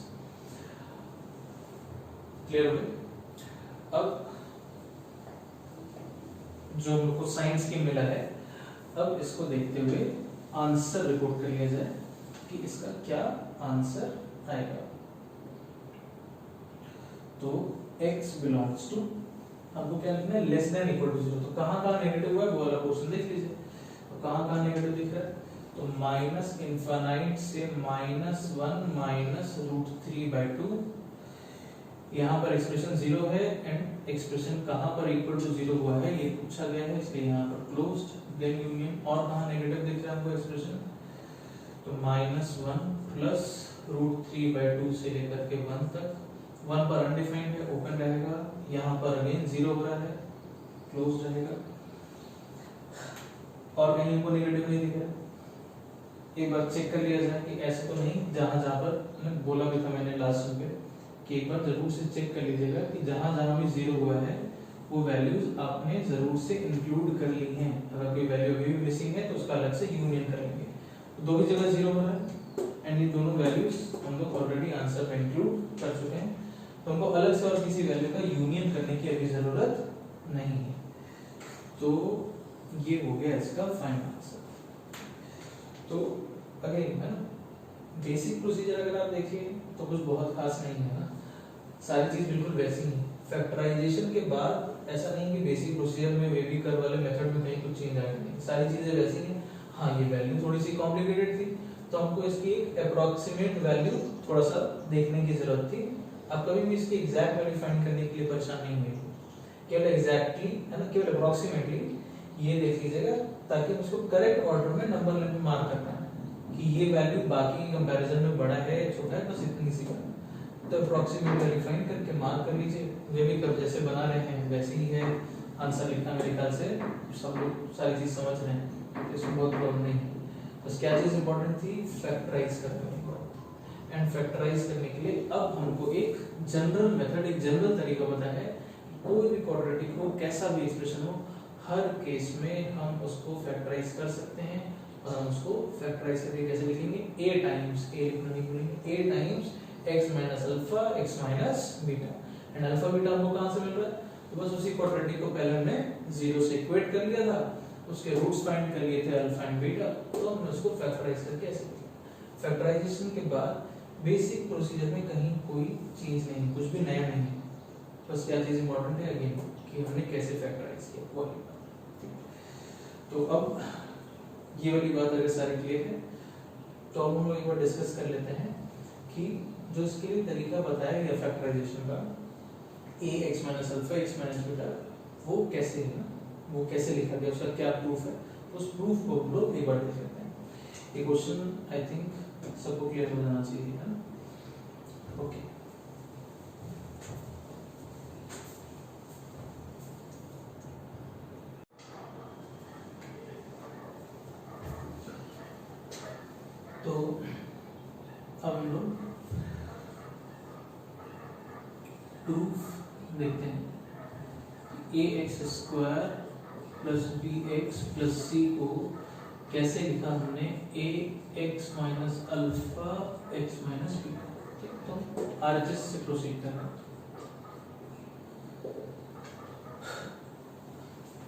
क्लियर हो गया। अब जो हम लोग को साइन स्कीम मिला है, अब इसको देखते हुए आंसर रिपोर्ट कर लिया जाए कि इसका क्या आंसर आएगा। तो x बिलोंग्स टू, हमको क्या लिखना है लेस देन इक्वल टू 0, तो कहाँ कहाँ नेगेटिव हुआ है वो वाला पोर्शन देख लीजिए, तो कहाँ कहाँ नेगेटिव दिख रहा है, तो -∞ से -1 माइनस √3/2, यहाँ पर एक्सप्रेशन 0 है एंड एक्सप्रेशन कहाँ पर इक्वल टू 0 हुआ है ये पूछा गया है, इसलिए यहाँ पर क्लोज्ड, देन यूनियन, और कहाँ नेगेटिव दिख रहा है हमको एक्सप्रेशन, तो -1 प्लस √3/2 से लेकर के 1 तक, 1 पर अनडिफाइंड है ओपन रहेगा, यहाँ पर अगेन 0 हो रहा है क्लोज रहेगा, और कहीं हमको नेगेटिव नहीं दिख रहा। एक बार चेक कर लिया जाए कि ऐसे तो नहीं, जहां जहां पर बोला भी था मैंने लास्ट में कि एक बार जरूर से चेक कर लीजिएगा कि जहां जहां भी 0 हुआ है वो वैल्यूज आपने जरूर से इंक्लूड कर ली हैं, अगर कोई वैल्यू अभी भी मिसिंग है तो उसका अलग से यूनियन कर लेंगे। तो दो ही जगह 0 हो रहा है एंड ये दोनों वैल्यूज हम लोग ऑलरेडी आंसर में इंक्लूड कर चुके हैं, तो हमको अलग से और किसी वैल्यू का यूनियन करने की अभी जरूरत नहीं है। तो ये हो गया इसका फाइनल आंसर। तो अगेन है ना, बेसिक प्रोसीजर अगर आप देखिए तो कुछ बहुत खास नहीं है ना, सारी चीज बिल्कुल वैसी ही। फैक्टराइजेशन के बाद ऐसा नहीं कि बेसिक प्रोसीजर में वेवी कर्व वाले मेथड में कहीं कुछ चेंज आएगा, नहीं, सारी चीजें वैसी ही। हाँ ये वैल्यू थोड़ी सी कॉम्प्लिकेटेड थी, तो हमको इसकी एक अप्रोक्सीमेट वैल्यू थोड़ा सा देखने की जरूरत थी। आप कभी भी इसकी एग्जैक्ट वैल्यू फाइंड करने के लिए परेशान नहीं हुए, केवल एग्जैक्टली है ना, केवल अप्रोक्सीमेटली ये देख लीजिएगा, ताकि उसको करेक्ट ऑर्डर में नंबर लाइन में मार्क करना है कि ये वैल्यू बाकी कंपैरिजन में बड़ा है या छोटा है, बस इतनी सी बात। तो अप्रोक्सीमेट वैल्यू फाइंड करके मार्क कर लीजिए। वेवी कर्व जैसे बना रहे हैं वैसे ही है, आंसर लिखना मेरे ख्याल से सब लोग सारी चीज समझ रहे हैं, इसमें बहुत प्रॉब्लम नहीं है। बस क्या चीज इंपॉर्टेंट थी, फैक्टराइज करने की। एंड फैक्टराइज करने के लिए अब हमको एक जनरल मेथड, एक जनरल तरीका पता है, कोई भी क्वाड्रेटिक हो, कैसा भी एक्सप्रेशन हो, हर केस में हम उसको फैक्टराइज कर सकते हैं। और हम उसको फैक्टराइज करके कैसे लिखेंगे, a टाइम्स a लिखना नहीं भूलेंगे, a times x minus alpha x minus beta. And alpha beta हमको कहां से मिल रहा है, तो बस उसी क्वाड्रेटिक को पहले हमने 0 से इक्वेट कर लिया था, उसके रूट्स फाइंड कर लिए थे अल्फा एंड बीटा, तो हमने उसको फैक्टराइज करके ऐसे किया। फैक्टराइजेशन के बाद बेसिक प्रोसीजर में कहीं कोई चीज नहीं, कुछ भी नया नहीं है, बस क्या चीज इंपॉर्टेंट है अगेन कि हमने कैसे फैक्टराइज किया वो वाली बात। तो अब ये वाली बात अगर सारी क्लियर है तो अब हम लोग एक बार डिस्कस कर लेते हैं कि जो इसके लिए तरीका बताया गया फैक्टराइजेशन का, ax minus alpha x minus beta, वो कैसे है ना, वो कैसे लिखा गया, उसका क्या प्रूफ है, उस प्रूफ को हम लोग एक बार देख लेते हैं। ये क्वेश्चन आई थिंक सबको क्लियर हो जाना चाहिए, है ना। ओके तो अब हम लोग प्रूफ देखते हैं। ax square plus bx plus c को कैसे लिखा हमने, ax minus alpha x minus beta. तो आरएचएस से प्रोसीड करना,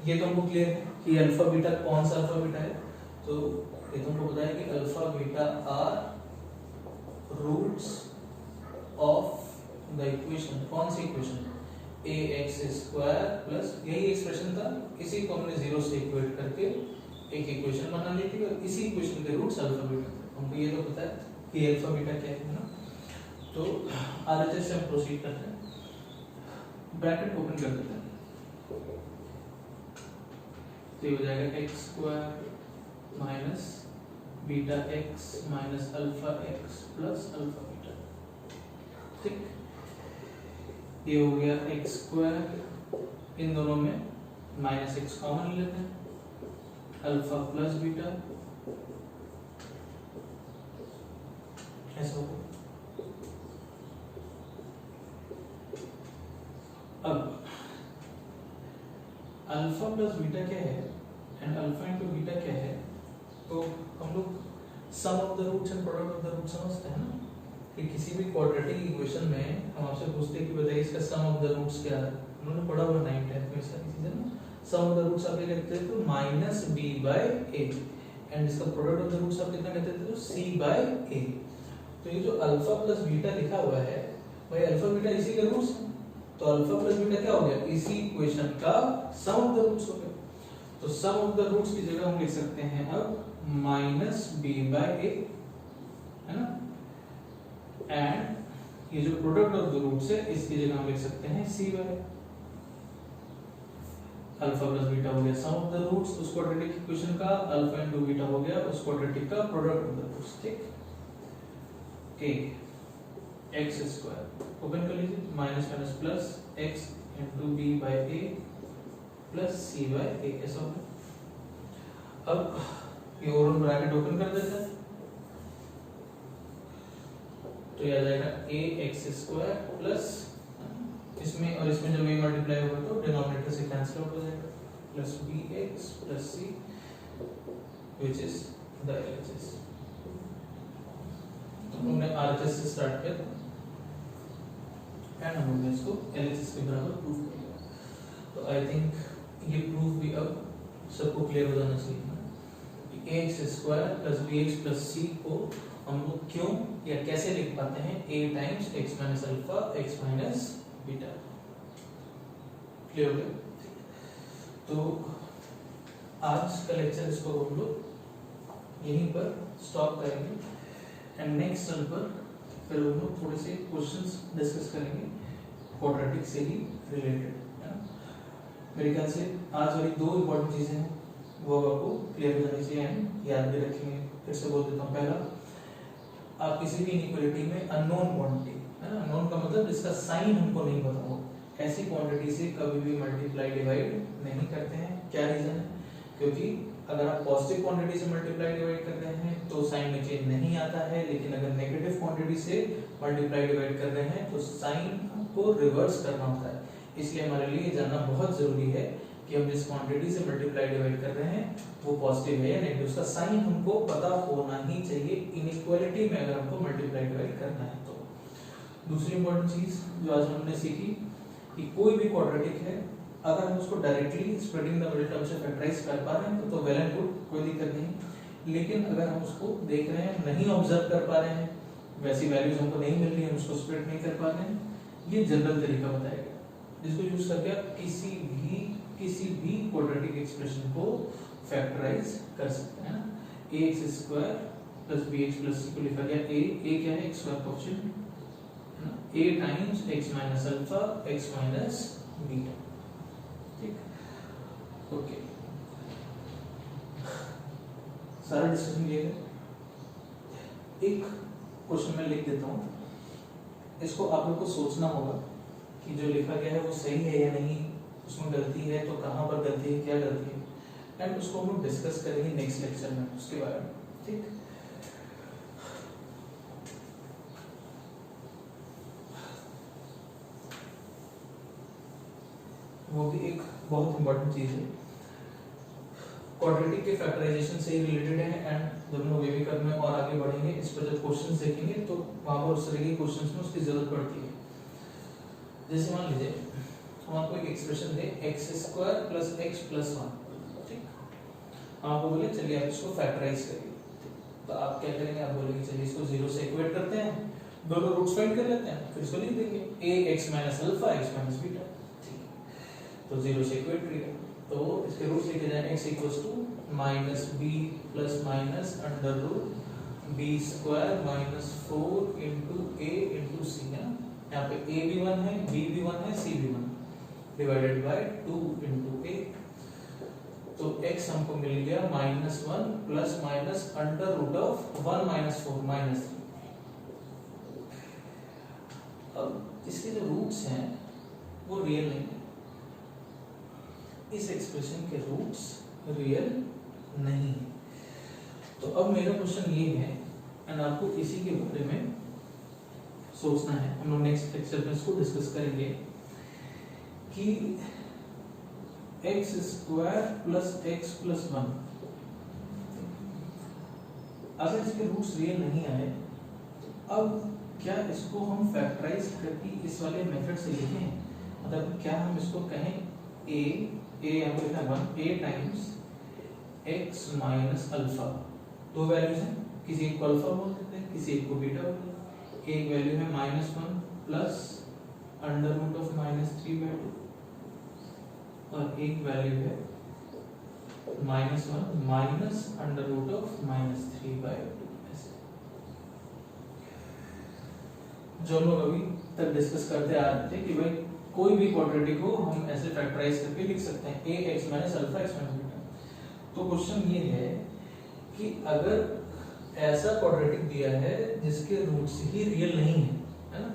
ये तो हमको क्लियर है कि अल्फा बीटा कौन सा अल्फा बीटा है, तो ये तुमको पता है कि alpha beta are roots of the equation, कौन सी इक्वेशन, ax स्क्वायर प्लस, यही एक्सप्रेशन था, इसी को हमने 0 से इक्वेट करके एक इक्वेशन बना ली थी, और इसी इक्वेशन के रूट्स अल्फा बीटा थे। हमको ये तो पता है कि अल्फा बीटा क्या है ना। तो आरएचएस से हम प्रोसीड करते हैं, ब्रैकेट ओपन कर देते हैं, तो ये हो जाएगा x square minus beta x minus alpha x plus alpha beta. ठीक, ये हो गया x स्क्वायर, इन दोनों में माइनस x कॉमन लेते हैं, अल्फा प्लस बीटा, ऐसा होगा। अब अल्फा प्लस बीटा क्या है एंड अल्फा इनटू बीटा क्या है, तो हम लोग some of the roots and product of the roots समझते हैं ना, कि किसी भी क्वाड्रेटिक इक्वेशन में हम आपसे पूछते हैं कि बताइए इसका सम ऑफ द रूट्स क्या है, उन्होंने पढ़ा हुआ 9th 10th में सारी चीजें ना। सम ऑफ द रूट्स आप लिखते थे तो minus b by a, and इसका प्रोडक्ट ऑफ द रूट्स आप कितना कहते थे तो c बाय a। तो ये जो अल्फा प्लस बीटा लिखा हुआ है भाई, अल्फा बीटा इसी के रूट्स हैं, तो अल्फा प्लस बीटा क्या हो गया, इसी इक्वेशन का सम ऑफ द रूट्स हो गया। तो सम ऑफ द रूट्स की जगह हम लिख सकते हैं अब माइनस b बाय a, है ना, एंड ये जो प्रोडक्ट ऑफ द रूट्स है इसकी जगह हम लिख सकते हैं c by alpha plus beta हो गया सम ऑफ द रूट्स उस क्वाड्रेटिक इक्वेशन का, अल्फा इनटू बीटा हो गया उस क्वाड्रेटिक का प्रोडक्ट ऑफ द रूट्स। ठीक, a x स्क्वायर ओपन कर लीजिए, minus minus plus x into b by a plus c by a, ऐसा होगा। अब ये ओरल ब्रैकेट ओपन कर देते हैं, तो ये आ जाएगा ax स्क्वायर प्लस इसमें और इसमें जब ये मल्टीप्लाई होगा तो डिनोमिनेटर से कैंसिल आउट हो जाएगा, plus bx plus c which is the LHS। तो हमने RHS से स्टार्ट किया एंड हमने इसको LHS के बराबर प्रूफ कर लिया। तो आई थिंक ये प्रूफ भी अब सबको क्लियर हो जाना चाहिए ना, ax square plus bx plus c को हम लोग क्यों या कैसे लिख पाते हैं, a times x minus alpha x minus beta. Clear हो गया। तो आज का लेक्चर इसको हम लोग यहीं पर स्टॉप करेंगे एंड नेक्स्ट टर्न पर फिर हम लोग थोड़े से क्वेश्चंस डिस्कस करेंगे क्वाड्रेटिक से ही रिलेटेड, है ना। मेरे ख्याल से आज वाली दो इम्पोर्टेंट चीजें हैं वो आपको क्लियर हो जानी चाहिए एंड याद भी रखेंगे। फिर से बोल देता हूँ, पहला, आप किसी भी इनइक्वालिटी में अननोन क्वांटिटी, है ना, अननोन का मतलब जिसका साइन हमको नहीं पता हो, ऐसी क्वांटिटी से कभी भी मल्टीप्लाई डिवाइड नहीं करते हैं। क्या रीजन है? क्योंकि अगर आप पॉजिटिव क्वांटिटी से मल्टीप्लाई डिवाइड कर रहे हैं तो साइन में चेंज नहीं आता है, लेकिन अगर नेगेटिव क्वांटिटी से मल्टीप्लाई डिवाइड कर रहे हैं तो साइन को रिवर्स करना होता है। इसलिए हमारे लिए जानना बहुत जरूरी है कि हम जिस क्वांटिटी से मल्टीप्लाई डिवाइड कर रहे हैं वो पॉजिटिव है या नेगेटिव, उसका साइन हमको पता होना ही चाहिए इनइक्वालिटी में अगर हमको मल्टीप्लाई डिवाइड करना है तो। दूसरी इंपॉर्टेंट चीज जो आज हमने सीखी कि कोई भी क्वाड्रेटिक है, अगर हम उसको directly splitting the middle term से फैक्टराइज कर पा रहे हैं तो वेल एंड गुड, कोई दिक्कत नहीं। लेकिन अगर हम उसको देख रहे हैं, नहीं ऑब्जर्व कर पा रहे हैं, वैसी वैल्यूज हमको नहीं मिल रही है, हम उसको स्प्लिट नहीं कर पा रहे हैं, ये जनरल तरीका बताएगा जिसको यूज करके आप किसी भी क्वाड्रेटिक एक्सप्रेशन को फैक्टराइज कर सकते हैं ना। ax square plus bx plus c को लिखा गया a क्या है? x square coefficient, a times x minus alpha x minus beta. ठीक, ओके, सारा डिस्कशन ये है। एक क्वेश्चन मैं लिख देता हूँ, इसको आप लोग को सोचना होगा कि जो लिखा गया है वो सही है या नहीं, उसमें गलती है तो कहाँ पर गलती है, क्या गलती है, एंड उसको हम लोग डिस्कस करेंगे नेक्स्ट लेक्चर में उसके बारे में। ठीक, वो भी एक बहुत इंपॉर्टेंट चीज है, क्वाड्रेटिक के फैक्टराइजेशन से ही रिलेटेड है एंड जब हम लोग वेविकर में और आगे बढ़ेंगे इस पर जब क्वेश्चंस देखेंगे तो वहां पर उस तरह के क्वेश्चंस में उसकी जरूरत पड़ती है। जैसे मान लीजिए हम आपको एक एक्सप्रेशन दे x square plus x plus 1, ठीक, आपको बोले चलिए आप इसको फैक्टराइज करिए, तो आप क्या करेंगे? आप बोलेंगे चलिए इसको 0 से इक्वेट करते हैं, दोनों रूट्स फाइंड कर लेते हैं, फिर इसको लिख देंगे ax minus alpha x minus beta. ठीक, तो 0 से इक्वेट करिए तो इसके रूट्स लिखे जाएं x equals to minus b plus minus under root b square minus 4 into a into c है। यहाँ पे a भी 1 है, b भी 1 है, c भी 1 डिवाइडेड बाय 2 इंटू a। तो x हमको मिल गया minus 1 plus minus under root of 1 minus 4 minus 3। अब इसके जो रूट्स हैं वो रियल नहीं है, इस एक्सप्रेशन के रूट्स रियल नहीं है। तो अब मेरा क्वेश्चन ये है एंड आपको इसी के बारे में सोचना है, हम लोग नेक्स्ट लेक्चर में इसको डिस्कस करेंगे कि x square plus x plus 1 अगर इसके रूट्स रियल नहीं आए तो अब क्या इसको हम फैक्टराइज करके इस वाले मेथड से लिखें? मतलब क्या हम इसको कहें a यहाँ पे लिखा 1 a times x minus alpha, दो वैल्यूज हैं, किसी एक को अल्फा बोल देते हैं, किसी एक को बीटा बोल देते हैं। एक वैल्यू है minus 1 plus under root of minus 3 by 2 और एक वैल्यू है minus 1 minus under root of minus 3 by 2। ऐसे जो लोग अभी तक डिस्कस करते आ रहे थे कि भाई कोई भी क्वाड्रेटिक को हम ऐसे फैक्टराइज करके लिख सकते हैं ax minus alpha x minus beta. तो क्वेश्चन ये है कि अगर ऐसा क्वाड्रेटिक दिया है जिसके रूट्स ही रियल नहीं है ना,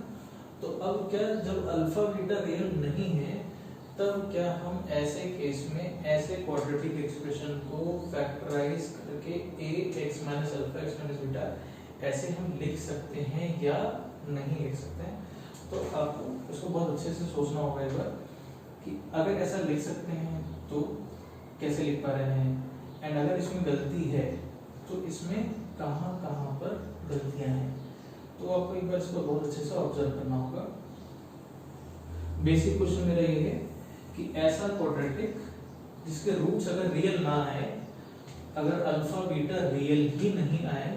तो अब क्या जब अल्फा बीटा रियल नहीं है तब क्या हम ऐसे केस में ऐसे क्वाड्रेटिक एक्सप्रेशन को फैक्टराइज करके ax minus alpha x minus beta ऐसे हम लिख सकते हैं या नहीं लिख सकते हैं? तो आपको इसको बहुत अच्छे से सोचना होगा एक बार कि अगर ऐसा लिख सकते हैं तो कैसे लिख पा रहे हैं, एंड अगर इसमें गलती है तो इसमें कहाँ कहाँ पर गलतियां हैं। तो आपको एक बार इसको बहुत अच्छे से ऑब्जर्व करना होगा। बेसिक क्वेश्चन मेरा ये है कि ऐसा क्वाड्रेटिक जिसके रूट्स अगर रियल ना आए, अगर अल्फा बीटा रियल ही नहीं आए,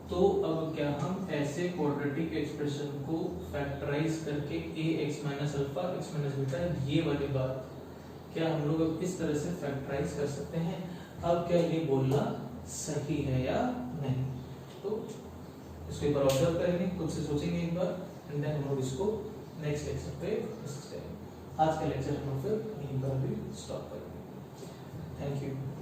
तो अब क्या हम ऐसे क्वाड्रेटिक एक्सप्रेशन को फैक्टराइज करके ax minus alpha x minus beta ये वाली बात क्या हम लोग अब इस तरह से फैक्टराइज कर सकते हैं? अब क्या ये बोलना सही है या नहीं? तो इसके ऊपर ऑब्जर्व करेंगे, खुद से सोचेंगे एक बार, एंड देन हम लोग इसको नेक्स्ट लेक्चर पे डिस्कस करेंगे। आज का लेक्चर हम लोग फिर यहीं पर भी स्टॉप करेंगे। Thank you.